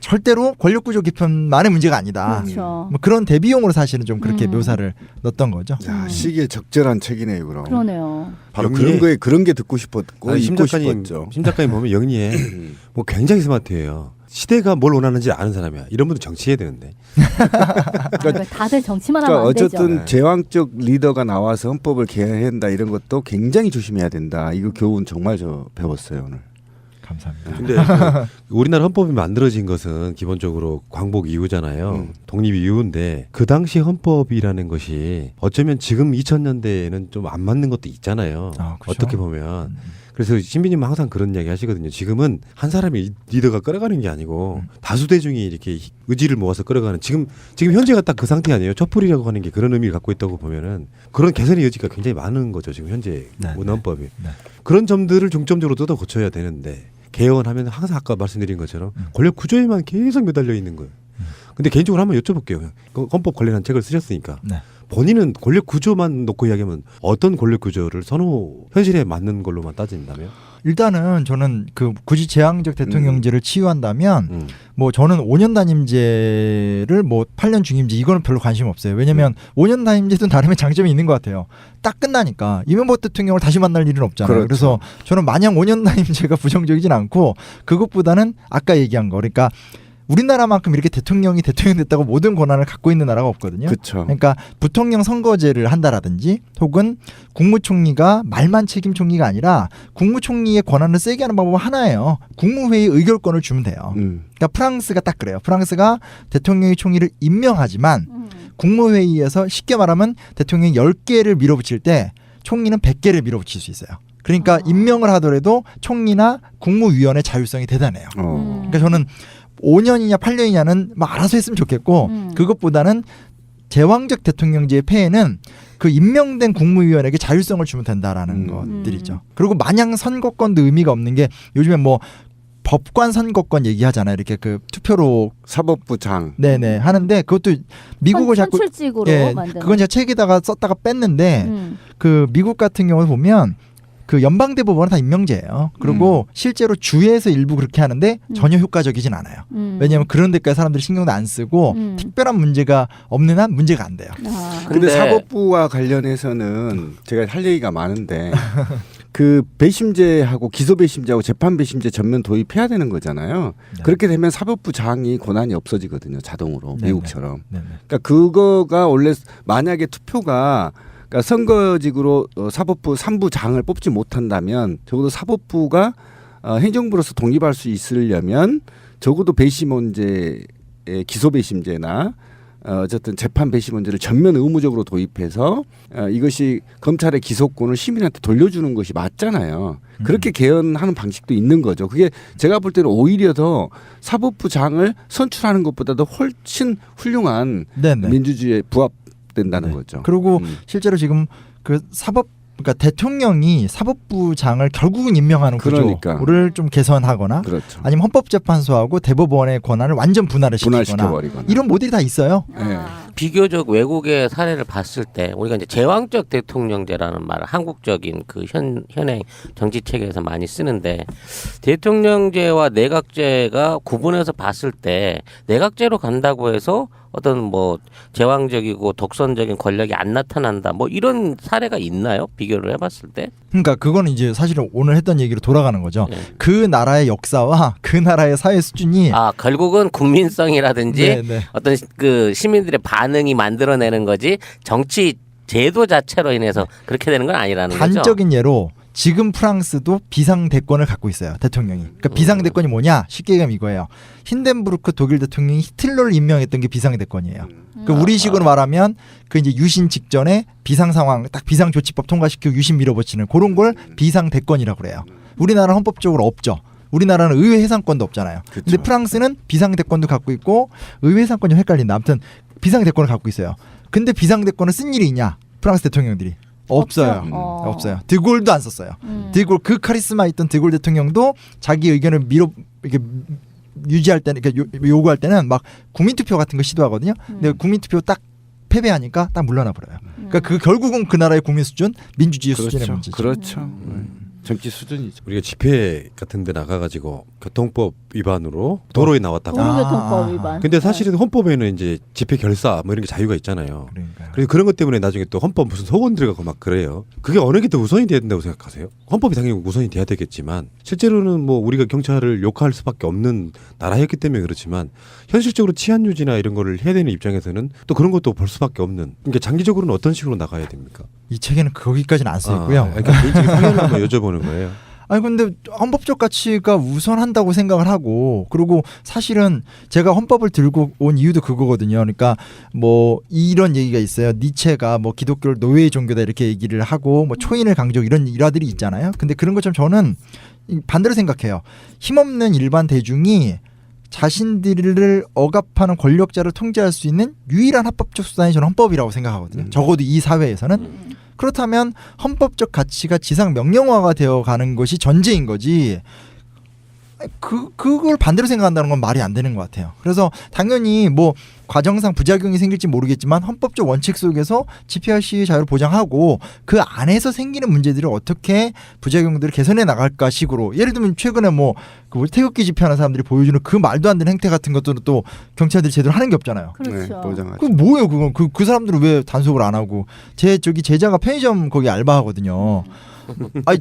절대로 권력구조 개편만의 문제가 아니다. 그렇죠. 뭐 그런 대비용으로 사실은 좀 그렇게 묘사를 넣었던 거죠. 야, 시기에 적절한 책이네요, 그럼. 그러네요. 바로 그런 게 듣고 싶었고 심 읽고 작가님, 싶었죠. 심 작가님 보면 영리해. 뭐 굉장히 스마트해요. 시대가 뭘 원하는지 아는 사람이야. 이런 분도 정치해야 되는데. 그러니까 다들 정치만 하면 안 되죠. 어쨌든 제왕적 리더가 나와서 헌법을 개혁해야 한다 이런 것도 굉장히 조심해야 된다. 이거 교훈 정말 저 배웠어요 오늘. 감사합니다. 근데 우리나라 헌법이 만들어진 것은 기본적으로 광복 이후잖아요. 독립 이후인데 그 당시 헌법이라는 것이 어쩌면 지금 2000년대에는 좀 안 맞는 것도 있잖아요. 그렇죠. 어떻게 보면. 그래서 신비님은 항상 그런 이야기 하시거든요. 지금은 한 사람이 리더가 끌어가는 게 아니고 다수 대중이 이렇게 의지를 모아서 끌어가는 지금 현재가 딱 그 상태 아니에요. 촛불이라고 하는 게 그런 의미를 갖고 있다고 보면은 그런 개선의 여지가 굉장히 많은 거죠. 지금 현재 헌법이. 그런 점들을 중점적으로 뜯어 고쳐야 되는데 개헌하면 항상 아까 말씀드린 것처럼 권력 구조에만 계속 매달려 있는 거예요. 근데 개인적으로 한번 여쭤볼게요. 헌법 관련한 책을 쓰셨으니까 본인은 권력 구조만 놓고 이야기하면 어떤 권력 구조를 현실에 맞는 걸로만 따진다면? 일단은 저는 그 굳이 제왕적 대통령제를 치유한다면 뭐 저는 5년 단임제를 뭐 8년 중임제 이거는 별로 관심 없어요. 왜냐면 5년 단임제도 나름의 장점이 있는 것 같아요. 딱 끝나니까 이명박 대통령을 다시 만날 일은 없잖아요. 그렇죠. 그래서 저는 마냥 5년 단임제가 부정적이진 않고 그것보다는 아까 얘기한 거 그러니까 우리나라만큼 이렇게 대통령이 대통령 됐다고 모든 권한을 갖고 있는 나라가 없거든요. 그쵸. 그러니까 부통령 선거제를 한다라든지 혹은 국무총리가 말만 책임 총리가 아니라 국무총리의 권한을 세게 하는 방법은 하나예요. 국무회의 의결권을 주면 돼요. 그러니까 프랑스가 딱 그래요. 프랑스가 대통령이 총리를 임명하지만 국무회의에서 쉽게 말하면 대통령이 10개를 밀어붙일 때 총리는 100개를 밀어붙일 수 있어요. 그러니까 임명을 하더라도 총리나 국무위원의 자율성이 대단해요. 그러니까 저는 5년이냐 8년이냐는 막 알아서 했으면 좋겠고 그것보다는 제왕적 대통령제의 폐해는 그 임명된 국무위원에게 자율성을 주면 된다라는 것들이죠. 그리고 마냥 선거권도 의미가 없는 게 요즘에 뭐 법관 선거권 얘기하잖아요. 이렇게 그 투표로 사법부장. 네네 하는데 그것도 미국을 자꾸 선출직으로 예, 만드는. 그건 제가 책에다가 썼다가 뺐는데 그 미국 같은 경우 보면 그 연방대법원은 다 임명제예요. 그리고 실제로 주에서 일부 그렇게 하는데 전혀 효과적이진 않아요. 왜냐하면 그런 데까지 사람들이 신경도 안 쓰고 특별한 문제가 없는 한 문제가 안 돼요. 근데 사법부와 관련해서는 제가 할 얘기가 많은데 그 배심제하고 기소 배심제하고 재판 배심제 전면 도입해야 되는 거잖아요. 네. 그렇게 되면 사법부장이 권한이 없어지거든요. 자동으로 네네. 미국처럼. 네네. 그러니까 그거가 원래 만약에 투표가 그러니까 선거직으로 사법부 3부장을 뽑지 못한다면 적어도 사법부가 행정부로서 독립할 수 있으려면 적어도 배심원제 기소 배심제나 어쨌든 재판 배심원제를 전면 의무적으로 도입해서 이것이 검찰의 기소권을 시민한테 돌려주는 것이 맞잖아요. 그렇게 개헌하는 방식도 있는 거죠. 그게 제가 볼 때는 오히려 더 사법부장을 선출하는 것보다도 훨씬 훌륭한 네네. 민주주의에 부합된다는 거죠. 그리고 실제로 지금 그 그러니까 대통령이 사법부장을 결국은 임명하는 그러니까. 구조를 좀 개선하거나 그렇죠. 아니면 헌법재판소하고 대법원의 권한을 완전 분할을 시키거나 분할시켜버리거나. 이런 모델이 다 있어요. 비교적 외국의 사례를 봤을 때 우리가 이제 제왕적 대통령제라는 말을 한국적인 그 현행 정치 체계에서 많이 쓰는데 대통령제와 내각제가 구분해서 봤을 때 내각제로 간다고 해서 어떤 뭐 제왕적이고 독선적인 권력이 안 나타난다 뭐 이런 사례가 있나요? 비교를 해봤을 때? 그러니까 그거는 이제 사실은 오늘 했던 얘기로 돌아가는 거죠. 그 나라의 역사와 그 나라의 사회 수준이 결국은 국민성이라든지 네. 어떤 그 시민들의 반응이 만들어내는 거지 정치 제도 자체로 인해서 그렇게 되는 건 아니라는 거죠. 단적인 예로 지금 프랑스도 비상대권을 갖고 있어요. 대통령이. 그러니까 비상대권이 뭐냐? 쉽게 얘기하면 이거예요. 힌덴부르크 독일 대통령이 히틀러를 임명했던 게 비상대권이에요. 그러니까 우리식으로 말하면 그 이제 유신 직전에 비상 상황 딱 비상조치법 통과시키고 유신 밀어붙이는 그런 걸 비상대권이라고 그래요. 우리나라는 헌법적으로 없죠. 우리나라는 의회 해상권도 없잖아요. 근데 프랑스는 비상대권도 갖고 있고 의회 해상권이 헷갈린다. 아무튼 비상대권을 갖고 있어요. 근데 비상대권을 쓴 일이 있냐? 프랑스 대통령들이. 없어요. 없어요. 드골도 안 썼어요. 드골 그 카리스마 있던 드골 대통령도 자기 의견을 이렇게 유지할 때는 그러니까 요구할 때는 막 국민투표 같은 거 시도하거든요. 근데 국민투표 딱 패배하니까 딱 물러나 버려요. 그러니까 그 결국은 그 나라의 국민 수준, 민주주의 수준의 문제죠. 그렇죠. 정치 수준이죠. 우리가 집회 같은 데 나가가지고 교통법 위반으로 도로에 나왔다고. 도로교통법 위반. 근데 사실은 헌법에는 이제 집회 결사 뭐 이런 게 자유가 있잖아요. 그래서 그런 것 때문에 나중에 또 헌법 무슨 소원 들어가고 막 그래요. 그게 어느 게 더 우선이 돼야 된다고 생각하세요? 헌법이 당연히 우선이 돼야 되겠지만 실제로는 뭐 우리가 경찰을 욕할 수밖에 없는 나라였기 때문에 그렇지만 현실적으로 치안 유지나 이런 거를 해야 되는 입장에서는 또 그런 것도 볼 수밖에 없는. 그러니까 장기적으로는 어떤 식으로 나가야 됩니까? 이 책에는 거기까지는 안 써 있고요. 그러니까 개인적인 사견을 한번 여쭤보는 거예요. 아니 근데 헌법적 가치가 우선한다고 생각을 하고 그리고 사실은 제가 헌법을 들고 온 이유도 그거거든요. 그러니까 뭐 이런 얘기가 있어요. 니체가 뭐 기독교를 노예의 종교다 이렇게 얘기를 하고 뭐 초인을 강조 이런 일화들이 있잖아요. 근데 그런 것처럼 저는 반대로 생각해요. 힘없는 일반 대중이 자신들을 억압하는 권력자를 통제할 수 있는 유일한 합법적 수단이 저는 헌법이라고 생각하거든요. 적어도 이 사회에서는. 그렇다면 헌법적 가치가 지상 명령화가 되어가는 것이 전제인 거지. 그걸 반대로 생각한다는 건 말이 안 되는 것 같아요. 그래서 당연히 뭐 과정상 부작용이 생길지 모르겠지만 헌법적 원칙 속에서 집회할 시의 자유를 보장하고 그 안에서 생기는 문제들을 어떻게 부작용들을 개선해 나갈까 식으로 예를 들면 최근에 뭐 그 태극기 집회하는 사람들이 보여주는 그 말도 안 되는 행태 같은 것들은 또 경찰들이 제대로 하는 게 없잖아요. 그렇죠. 그 뭐예요 그건 그 사람들은 왜 단속을 안 하고 제자가 편의점 거기 알바하거든요. 아니,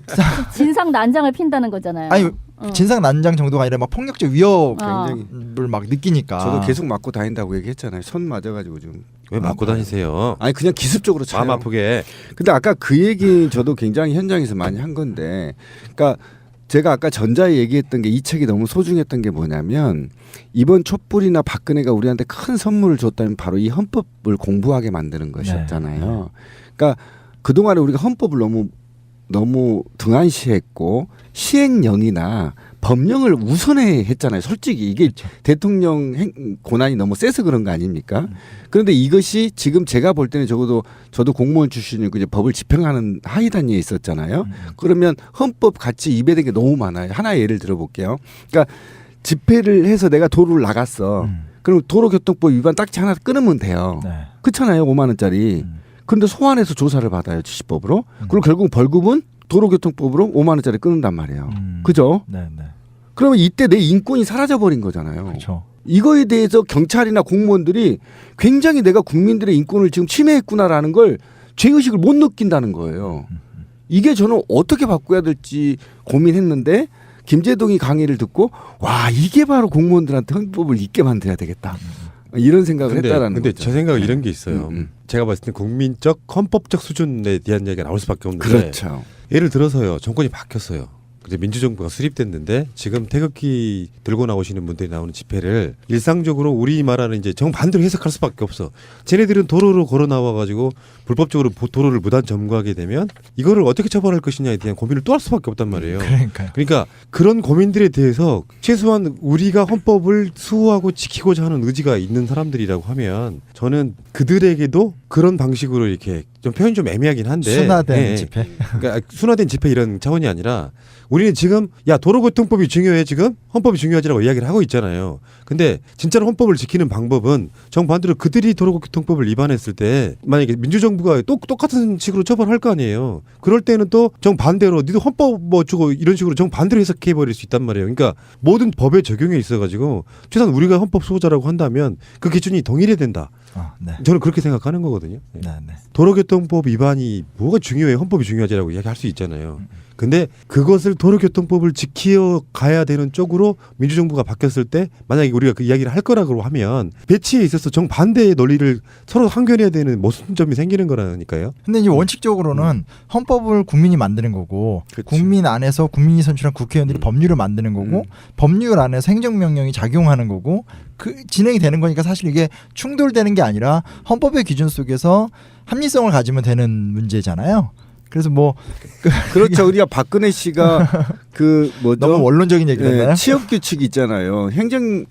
진상 난장을 핀다는 거잖아요. 아니 진상 난장 정도가 아니라 막 폭력적 위협을 굉장히 막 느끼니까. 저도 계속 맞고 다닌다고 얘기했잖아요. 손 맞아가지고 좀. 왜 맞고 다니세요? 아니 그냥 기습적으로 쳐요. 마음 아프게. 근데 아까 그 얘기 저도 굉장히 현장에서 많이 한 건데, 그러니까 제가 아까 전자에 얘기했던 게 이 책이 너무 소중했던 게 뭐냐면 이번 촛불이나 박근혜가 우리한테 큰 선물을 줬다면 바로 이 헌법을 공부하게 만드는 것이었잖아요. 그러니까 그동안에 우리가 헌법을 너무 등한시했고 시행령이나 법령을 우선해 했잖아요. 솔직히 이게 대통령 고난이 너무 세서 그런 거 아닙니까? 그런데 이것이 지금 제가 볼 때는 적어도 저도 공무원 출신이고 이제 법을 집행하는 하위 단위에 있었잖아요. 그러면 헌법 같이 입에된 게 너무 많아요. 하나 예를 들어볼게요. 그러니까 집회를 해서 내가 도로를 나갔어. 그럼 도로교통법 위반 딱지 하나 끊으면 돼요. 네. 그렇잖아요. 5만 원짜리. 그런데 소환해서 조사를 받아요. 70법으로. 그리고 결국 벌금은 도로교통법으로 5만 원짜리 끊는단 말이에요. 그죠? 네, 네. 그러면 이때 내 인권이 사라져버린 거잖아요. 그렇죠. 이거에 대해서 경찰이나 공무원들이 굉장히 내가 국민들의 인권을 지금 침해했구나라는 걸 죄의식을 못 느낀다는 거예요. 이게 저는 어떻게 바꿔야 될지 고민했는데 김재동이 강의를 듣고 와 이게 바로 공무원들한테 헌법을 잊게 만들어야 되겠다. 이런 생각을 했다라는 근데 거죠. 제 생각은 이런 게 있어요. 제가 봤을 때 국민적 헌법적 수준에 대한 이야기가 나올 수밖에 없는데 그렇죠. 예를 들어서요. 정권이 바뀌었어요. 이제 민주정부가 수립됐는데 지금 태극기 들고 나오시는 분들이 나오는 집회를 일상적으로 우리 말하는 이제 정반대로 해석할 수밖에 없어. 쟤네들은 도로로 걸어 나와가지고 불법적으로 도로를 무단 점거하게 되면 이거를 어떻게 처벌할 것이냐에 대한 고민을 또 할 수밖에 없단 말이에요. 그러니까 그런 고민들에 대해서 최소한 우리가 헌법을 수호하고 지키고자 하는 의지가 있는 사람들이라고 하면 저는 그들에게도 그런 방식으로 이렇게 좀 표현이 좀 애매하긴 한데 순화된 집회. 그러니까 순화된 집회 이런 차원이 아니라 우리는 지금 야 도로교통법이 중요해 지금 헌법이 중요하지라고 이야기를 하고 있잖아요. 근데 진짜로 헌법을 지키는 방법은 정반대로 그들이 도로교통법을 위반했을 때 만약에 민주정부가 똑같은 식으로 처벌할 거 아니에요. 그럴 때는 또 정반대로 니도 헌법 뭐 주고 이런 식으로 정반대로 해석해 버릴 수 있단 말이에요. 그러니까 모든 법의 적용에 있어가지고 최소한 우리가 헌법 수호자라고 한다면 그 기준이 동일해야 된다. 네. 저는 그렇게 생각하는 거거든요. 네, 네. 도로교통법 위반이 뭐가 중요해? 헌법이 중요하지라고 이야기할 수 있잖아요. 근데 그것을 도로교통법을 지켜 가야 되는 쪽으로 민주정부가 바뀌었을 때 만약에 우리가 그 이야기를 할 거라고 하면 배치에 있어서 정반대의 논리를 서로 항변해야 되는 모순점이 생기는 거라니까요. 근데 이제 원칙적으로는 헌법을 국민이 만드는 거고 국민 안에서 국민이 선출한 국회의원들이 법률을 만드는 거고 법률 안에서 행정명령이 작용하는 거고 그 진행이 되는 거니까 사실 이게 충돌되는 게 아니라 헌법의 기준 속에서 합리성을 가지면 되는 문제잖아요. 그래서 뭐 그렇죠. 우리가 박근혜 씨가 그 뭐죠? 너무 원론적인 얘기를 했나요? 취업 규칙 있잖아요. 행정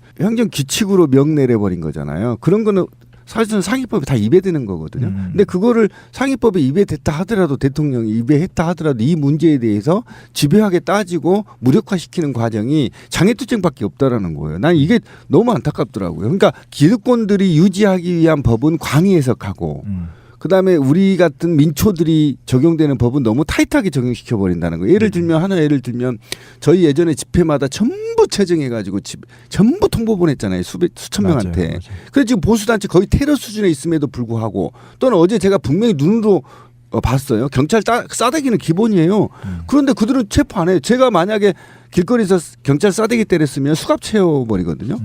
규칙으로 명내려 버린 거잖아요. 그런 거는 사실은 상위법에 다 입에드는 거거든요. 근데 그거를 상위법에 입에댔다 하더라도 대통령이 입에했다 하더라도 이 문제에 대해서 집요하게 따지고 무력화시키는 과정이 장애투쟁밖에 없다라는 거예요. 난 이게 너무 안타깝더라고요. 그러니까 기득권들이 유지하기 위한 법은 광의 해석하고 그다음에 우리 같은 민초들이 적용되는 법은 너무 타이트하게 적용시켜 버린다는 거예요. 예를 들면 저희 예전에 집회마다 전부 채정해가지고 전부 통보 보냈잖아요. 수천 명한테. 맞아요. 그래서 지금 보수단체 거의 테러 수준에 있음에도 불구하고 또는 어제 제가 분명히 눈으로 봤어요. 경찰 싸대기는 기본이에요. 그런데 그들은 체포 안 해요. 제가 만약에 길거리에서 경찰 싸대기 때렸으면 수갑 채워버리거든요.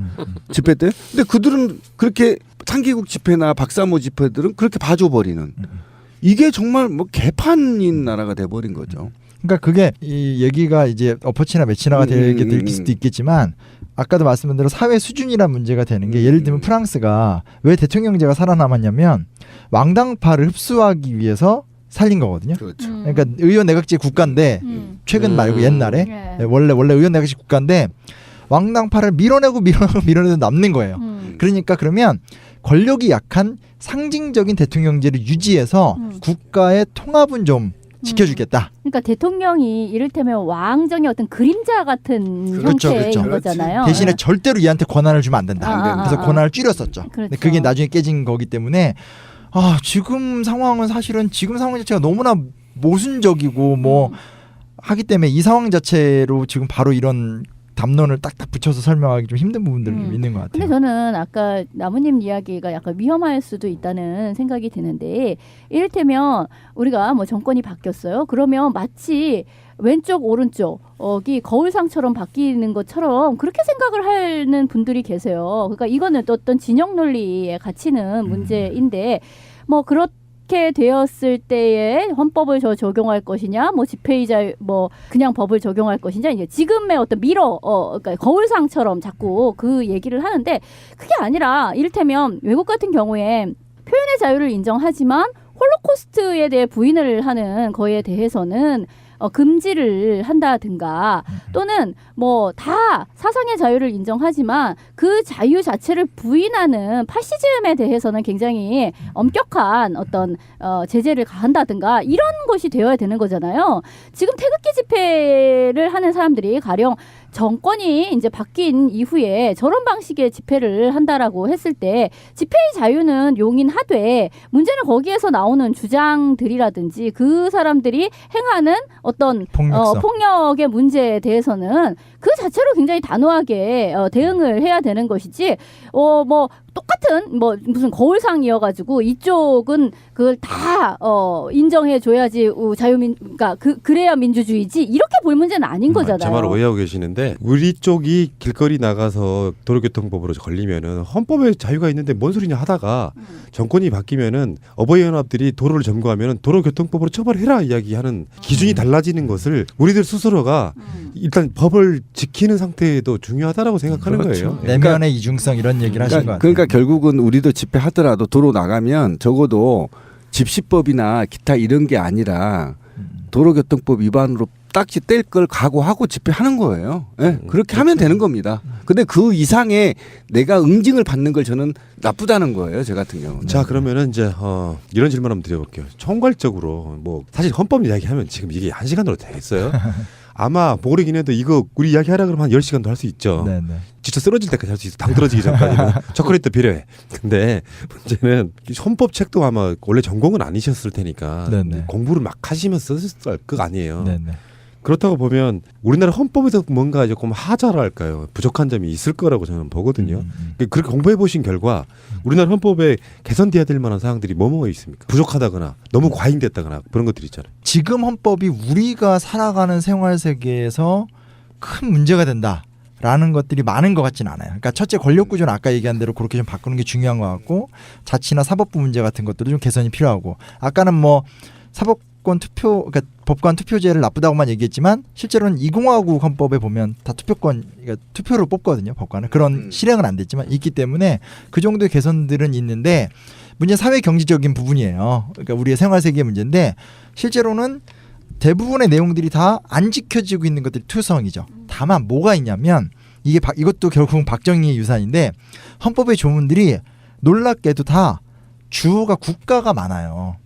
집회 때. 근데 그들은 그렇게 상기국 집회나 박사모 집회들은 그렇게 봐줘버리는. 이게 정말 뭐 개판인 나라가 돼버린 거죠. 그러니까 그게 이 얘기가 이제 엎어치나 매치나가 되게 될 수도 있겠지만 아까도 말씀드린 대로 사회 수준이란 문제가 되는 게 예를 들면 프랑스가 왜 대통령제가 살아남았냐면 왕당파를 흡수하기 위해서 살린 거거든요. 그렇죠. 그러니까 의원 내각제 국가인데 최근 말고 옛날에 원래 의원 내각제 국가인데 왕당파를 밀어내고 남는 거예요. 그러니까 그러면 권력이 약한 상징적인 대통령제를 유지해서 국가의 통합은 좀 지켜주겠다. 그러니까 대통령이 이를테면 왕정의 어떤 그림자 같은 형태인 거잖아요. 대신에 절대로 얘한테 권한을 주면 안 된다. 그래서 권한을 줄였었죠. 근데 그게 나중에 깨진 거기 때문에 지금 상황은 사실은 지금 상황 자체가 너무나 모순적이고 뭐 하기 때문에 이 상황 자체로 지금 바로 이런 담론을 딱딱 붙여서 설명하기 좀 힘든 부분들이 좀 있는 것 같아요. 근데 저는 아까 나무님 이야기가 약간 위험할 수도 있다는 생각이 드는데 이를테면 우리가 뭐 정권이 바뀌었어요. 그러면 마치 왼쪽 오른쪽이 거울상처럼 바뀌는 것처럼 그렇게 생각을 하는 분들이 계세요. 그러니까 이거는 또 어떤 진영 논리에 갇히는 문제인데 뭐 그렇게 되었을 때에 헌법을 적용할 것이냐, 뭐 집회의자 뭐 그냥 법을 적용할 것이냐, 이제 지금의 어떤 그러니까 거울상처럼 자꾸 그 얘기를 하는데 그게 아니라 이를테면 외국 같은 경우에 표현의 자유를 인정하지만 홀로코스트에 대해 부인을 하는 거에 대해서는 금지를 한다든가 또는 뭐 다 사상의 자유를 인정하지만 그 자유 자체를 부인하는 파시즘에 대해서는 굉장히 엄격한 어떤 제재를 가한다든가 이런 것이 되어야 되는 거잖아요. 지금 태극기 집회를 하는 사람들이 가령 정권이 이제 바뀐 이후에 저런 방식의 집회를 한다라고 했을 때 집회의 자유는 용인하되 문제는 거기에서 나오는 주장들이라든지 그 사람들이 행하는 어떤 폭력의 문제에 대해서는 그 자체로 굉장히 단호하게 대응을 해야 되는 것이지 뭐 똑같은 뭐 무슨 거울상이어가지고 이쪽은 그걸 다 인정해 줘야지 그러니까 그래야 민주주의지 이렇게 볼 문제는 아닌 거잖아요. 제 말을 오해하고 계시는데 우리 쪽이 길거리 나가서 도로교통법으로 걸리면은 헌법에 자유가 있는데 뭔 소리냐 하다가 정권이 바뀌면은 어버이연합들이 도로를 점거하면은 도로교통법으로 처벌해라 이야기하는 기준이 달라지는 것을 우리들 스스로가 일단 법을 지키는 상태에도 중요하다라고 생각하는 거예요. 내면의 이중성 이런 얘기를 하신 것 같아요. 그러니까 결국은 우리도 집회하더라도 도로 나가면 적어도 집시법이나 기타 이런 게 아니라 도로교통법 위반으로 딱지 뗄 걸 각오하고 집회하는 거예요. 네, 그렇게 하면 되는 겁니다. 근데 그 이상의 내가 응징을 받는 걸 저는 나쁘다는 거예요. 저 같은 경우는. 자, 그러면은 이제 이런 질문 한번 드려볼게요. 총괄적으로 뭐 사실 헌법 이야기하면 지금 이게 1시간으로 되겠어요? 아마 모르긴 해도 이거 우리 이야기하라 그러면 한 10시간도 할 수 있죠. 네네. 진짜 쓰러질 때까지 할 수 있어. 당 떨어지기 전까지는. 초콜릿도 필요해. 근데 문제는 헌법 책도 아마 원래 전공은 아니셨을 테니까 네네. 공부를 막 하시면 쓰셨을 거 아니에요. 네네. 그렇다고 보면 우리나라 헌법에서 뭔가 조금 하자랄까요? 부족한 점이 있을 거라고 저는 보거든요. 그렇게 공부해 보신 결과 우리나라 헌법에 개선돼야 될 만한 사항들이 뭐뭐 있습니까? 부족하다거나 너무 과잉됐다거나 그런 것들이 있잖아요. 지금 헌법이 우리가 살아가는 생활 세계에서 큰 문제가 된다라는 것들이 많은 것 같지는 않아요. 그러니까 첫째 권력 구조는 아까 얘기한 대로 그렇게 좀 바꾸는 게 중요한 것 같고 자치나 사법부 문제 같은 것들도 좀 개선이 필요하고 아까는 뭐 사법권 투표 그러니까 법관 투표제를 나쁘다고만 얘기했지만 실제로는 20화국 헌법에 보면 다 투표권 그러니까 투표를 뽑거든요. 법관은 그런 실행은 안 됐지만 있기 때문에 그 정도의 개선들은 있는데 문제는 사회 경제적인 부분이에요. 그러니까 우리의 생활 세계의 문제인데 실제로는 대부분의 내용들이 다 안 지켜지고 있는 것들이 투성이죠. 다만 뭐가 있냐면 이것도 결국은 박정희의 유산인데 헌법의 조문들이 놀랍게도 다 주어가 국가가 많아요.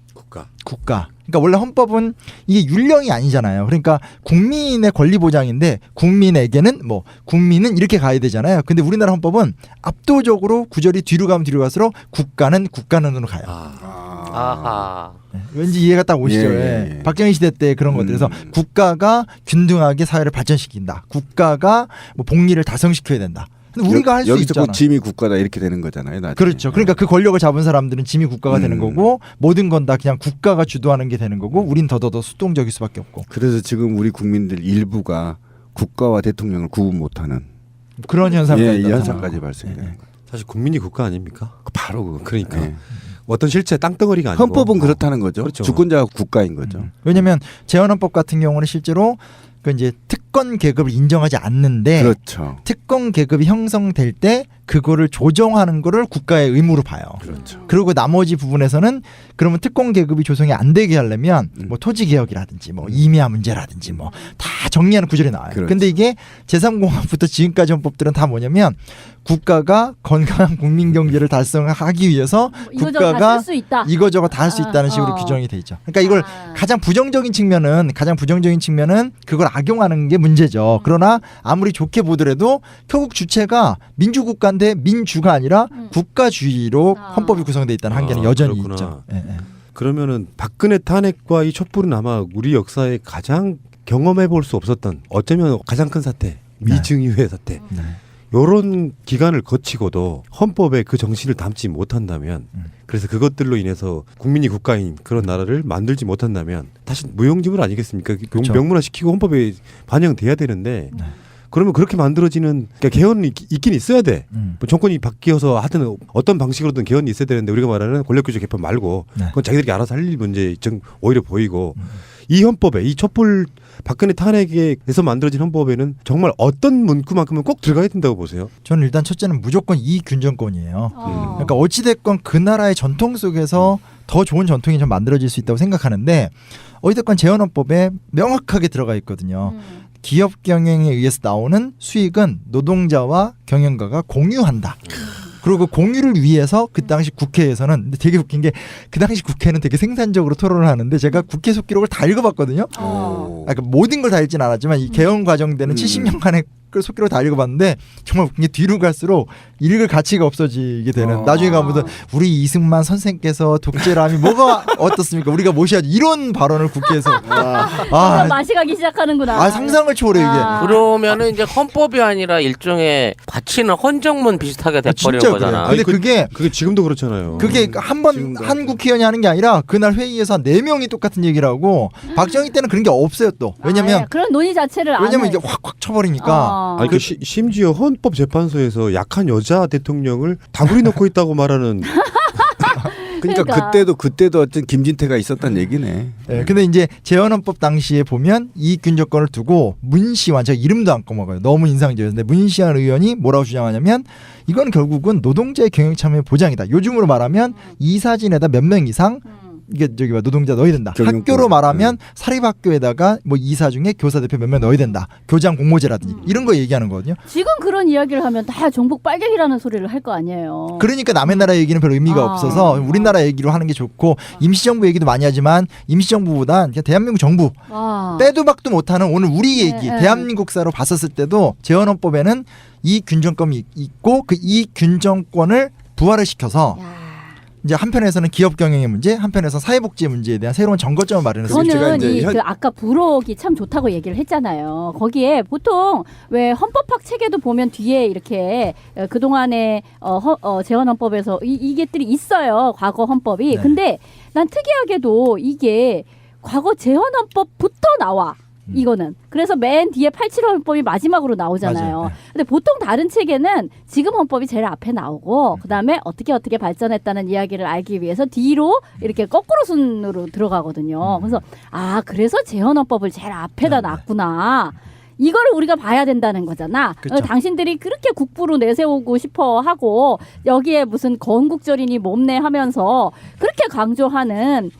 국가. 그러니까 원래 헌법은 이게 율령이 아니잖아요. 그러니까 국민의 권리 보장인데 국민에게는 뭐 국민은 이렇게 가야 되잖아요. 근데 우리나라 헌법은 압도적으로 구절이 뒤로 가면 뒤로 갈수록 국가는으로 가요. 아하. 왠지 이해가 딱 오시죠. 예. 박정희 시대 때 그런 것들. 그래서 국가가 균등하게 사회를 발전시킨다. 국가가 뭐 복리를 다성시켜야 된다. 근데 우리가 할 수 있잖아. 여기서 짐이 국가다 이렇게 되는 거잖아요. 나중에. 그렇죠. 그러니까 그 권력을 잡은 사람들은 짐이 국가가 되는 거고 모든 건 다 그냥 국가가 주도하는 게 되는 거고 우린 더더더 수동적일 수밖에 없고. 그래서 지금 우리 국민들 일부가 국가와 대통령을 구분 못하는 그런 현상까지 이 현상까지 발생되는 거예요. 사실 국민이 국가 아닙니까? 바로 그거. 그러니까 어떤 실체 땅덩어리가 아니고 헌법은 그렇다는 거죠. 그렇죠. 주권자가 국가인 거죠. 왜냐하면 재헌헌법 같은 경우는 실제로 그 이제 특권 계급을 인정하지 않는데 그렇죠. 특권 계급이 형성될 때 그거를 조정하는 거를 국가의 의무로 봐요. 그렇죠. 그리고 나머지 부분에서는 그러면 특권 계급이 조성이 안 되게 하려면 뭐 토지 개혁이라든지 뭐 임야 문제라든지 뭐 다 정리하는 구절이 나와요. 그렇죠. 근데 이게 제3공화국부터 지금까지 헌법들은 다 뭐냐면 국가가 건강한 국민 경제를 달성하기 위해서 국가가 이거저거 다 할 수 있다는 식으로 규정이 돼 있죠. 그러니까 이걸 가장 부정적인 측면은 그걸 악용하는 게 문제죠. 그러나 아무리 좋게 보더라도 결국 주체가 민주국가인데 민주가 아니라 국가주의로 헌법이 구성되어 있다는 한계는 여전히 그렇구나. 있죠. 예, 예. 그러면은 박근혜 탄핵과 이 촛불은 아마 우리 역사에 가장 경험해 볼 수 없었던 어쩌면 가장 큰 사태, 미증유의 사태. 이런 기간을 거치고도 헌법에 그 정신을 담지 못한다면 그래서 그것들로 인해서 국민이 국가인 그런 나라를 만들지 못한다면 다시 무용지물 아니겠습니까? 그렇죠. 명문화시키고 헌법에 반영돼야 되는데 그러면 그렇게 만들어지는 그러니까 개헌이 있긴 있어야 돼. 뭐 정권이 바뀌어서 하여튼 어떤 방식으로든 개헌이 있어야 되는데 우리가 말하는 권력규제 개편 말고 그건 자기들이 알아서 할 문제 오히려 보이고 이 헌법에 이 촛불 박근혜 탄핵에서 만들어진 헌법에는 정말 어떤 문구만큼은 꼭 들어가야 된다고 보세요? 저는 일단 첫째는 무조건 이균정권이에요. 그러니까 어찌됐건 그 나라의 전통 속에서 더 좋은 전통이 좀 만들어질 수 있다고 생각하는데 어찌됐건 재헌헌법에 명확하게 들어가 있거든요. 기업 경영에 의해서 나오는 수익은 노동자와 경영가가 공유한다. 그리고 그 공유를 위해서 그 당시 국회에서는 근데 되게 웃긴 게 그 당시 국회는 되게 생산적으로 토론을 하는데 제가 국회 속기록을 다 읽어봤거든요. 그러니까 모든 걸 다 읽진 않았지만 이 개헌 과정되는 70년간의 그 속기록을 다 읽어봤는데 정말 웃긴 게 뒤로 갈수록 읽을 가치가 없어지게 되는 나중에 가면 우리 이승만 선생께서 독재람이 뭐가 어떻습니까? 우리가 모셔야지 이런 발언을 국회에서 맛이 가기 시작하는구나. 상상을 초월해 이게. 그러면은 이제 헌법이 아니라 일종의 바치는 헌정문 비슷하게 돼버린 거잖아. 근데 그게 지금도 그렇잖아요. 그게 한 국회의원이 하는 게 아니라 그날 회의에서 4명이 똑같은 얘기를 하고 박정희 때는 그런 게 없어요 또. 왜냐면 그런 논의 자체를 왜냐면 이게 확 쳐버리니까. 아니, 심지어 헌법재판소에서 약한 여자 대통령을 다구리 넣고 있다고 말하는. 그러니까 그때도 어떤 김진태가 있었단 얘기네. 네, 근데 이제 재헌헌법 당시에 보면 이익균정권을 두고 문시환, 제가 이름도 안 까먹어요. 너무 인상적이었는데 문시환 의원이 뭐라고 주장하냐면 이건 결국은 노동자의 경영 참여 보장이다. 요즘으로 말하면 이사진에다 몇 명 이상 이게 저기 노동자 넣어야 된다. 학교로 말하면 사립학교에다가 뭐 이사 중에 교사 대표 몇 명 넣어야 된다. 교장 공모제라든지 이런 거 얘기하는 거거든요. 지금 그런 이야기를 하면 다 정복 빨갱이라는 소리를 할 거 아니에요. 그러니까 남의 나라 얘기는 별 의미가 없어서 우리나라 얘기로 하는 게 좋고 임시정부 얘기도 많이 하지만 임시정부보단 그냥 대한민국 정부 빼도 박도 못하는 오늘 우리 얘기 대한민국사로 봤었을 때도 재헌헌법에는 이익균정권이 있고 그 이익균정권을 부활을 시켜서 이제 한편에서는 기업 경영의 문제, 한편에서 사회복지의 문제에 대한 새로운 정거점을 마련했습니다. 저는 그 아까 부록이 참 좋다고 얘기를 했잖아요. 거기에 보통 왜 헌법학 책에도 보면 뒤에 이렇게 그 동안에 재헌헌법에서 이게들이 있어요. 과거 헌법이. 네. 근데 난 특이하게도 이게 과거 재헌헌법부터 나와. 이거는 그래서 맨 뒤에 87 헌법이 마지막으로 나오잖아요. 맞아요. 근데 보통 다른 책에는 지금 헌법이 제일 앞에 나오고 그다음에 어떻게 발전했다는 이야기를 알기 위해서 뒤로 이렇게 거꾸로 순으로 들어가거든요. 그래서 그래서 재헌헌법을 제일 앞에다 놨구나. 이거를 우리가 봐야 된다는 거잖아. 그쵸. 당신들이 그렇게 국부로 내세우고 싶어 하고 여기에 무슨 건국절이니 몸내 하면서 그렇게 강조하는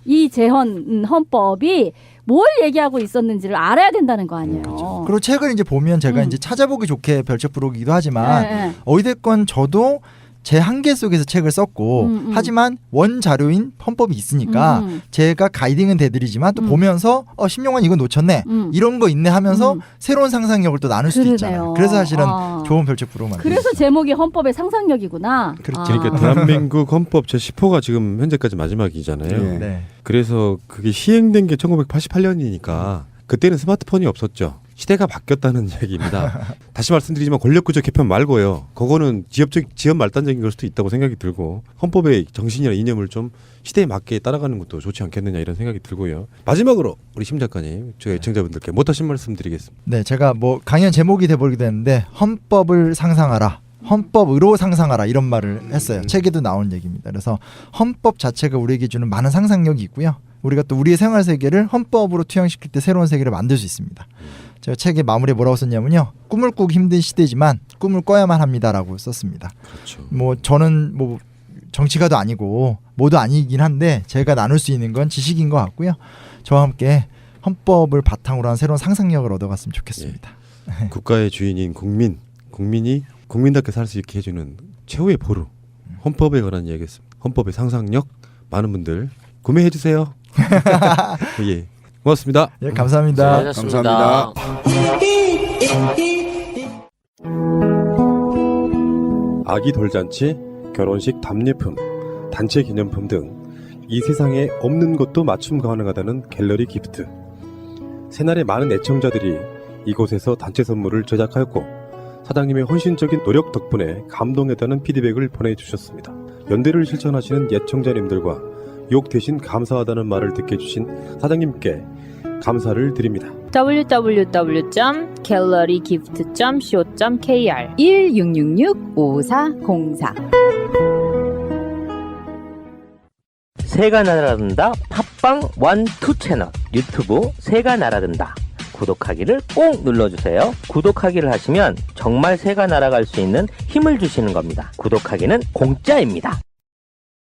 이 재헌 헌법이 뭘 얘기하고 있었는지를 알아야 된다는 거 아니에요. 그리고 책을 이제 보면 제가 이제 찾아보기 좋게 별책 부록이기도 하지만 어디됐건 저도 제 한계 속에서 책을 썼고 하지만 원 자료인 헌법이 있으니까 제가 가이딩은 대드리지만 또 보면서 신용환 이거 놓쳤네 이런 거 있네 하면서 새로운 상상력을 또 나눌 수도 있잖아요. 그래서 사실은 좋은 별책 부록 만들었어요. 그래서 제목이 헌법의 상상력이구나. 그러니까 대한민국 헌법 제10호가 지금 현재까지 마지막이잖아요. 네. 그래서 그게 시행된 게 1988년이니까 그때는 스마트폰이 없었죠. 시대가 바뀌었다는 얘기입니다. 다시 말씀드리지만 권력구조 개편 말고요. 그거는 지연 말단적인 걸 수도 있다고 생각이 들고 헌법의 정신이나 이념을 좀 시대에 맞게 따라가는 것도 좋지 않겠느냐 이런 생각이 들고요. 마지막으로 우리 심 작가님, 저희 애청자분들께 못하신 말씀 드리겠습니다. 네, 제가 뭐 강연 제목이 돼버리게 됐는데 헌법을 상상하라. 헌법으로 상상하라 이런 말을 했어요. 책에도 나온 얘기입니다. 그래서 헌법 자체가 우리에게 주는 많은 상상력이 있고요. 우리가 또 우리의 생활 세계를 헌법으로 투영시킬 때 새로운 세계를 만들 수 있습니다. 제가 책의 마무리에 뭐라고 썼냐면요. 꿈을 꾸기 힘든 시대지만 꿈을 꿔야만 합니다라고 썼습니다. 그렇죠. 뭐 저는 뭐 정치가도 아니고 뭐도 아니긴 한데 제가 나눌 수 있는 건 지식인 것 같고요. 저와 함께 헌법을 바탕으로 한 새로운 상상력을 얻어갔으면 좋겠습니다. 국가의 주인인 국민이 국민답게 살 수 있게 해주는 최후의 보루 헌법에 관한 이야기였습니다. 헌법의 상상력 많은 분들 구매해 주세요. 예, 고맙습니다. 예, 감사합니다. 감사합니다. 아기 돌잔치, 결혼식 답례품, 단체 기념품 등 이 세상에 없는 것도 맞춤 가능하다는 갤러리 기프트. 새날의 많은 애청자들이 이곳에서 단체 선물을 제작하였고 사장님의 헌신적인 노력 덕분에 감동했다는 피드백을 보내주셨습니다. 연대를 실천하시는 애청자님들과 욕 대신 감사하다는 말을 듣게 해주신 사장님께 감사를 드립니다. www.gallerygift.co.kr 1666-5404 새가 날아든다 팟빵 1, 2 채널 유튜브 새가 날아든다. 구독하기를 꼭 눌러주세요. 구독하기를 하시면 정말 새가 날아갈 수 있는 힘을 주시는 겁니다. 구독하기는 공짜입니다.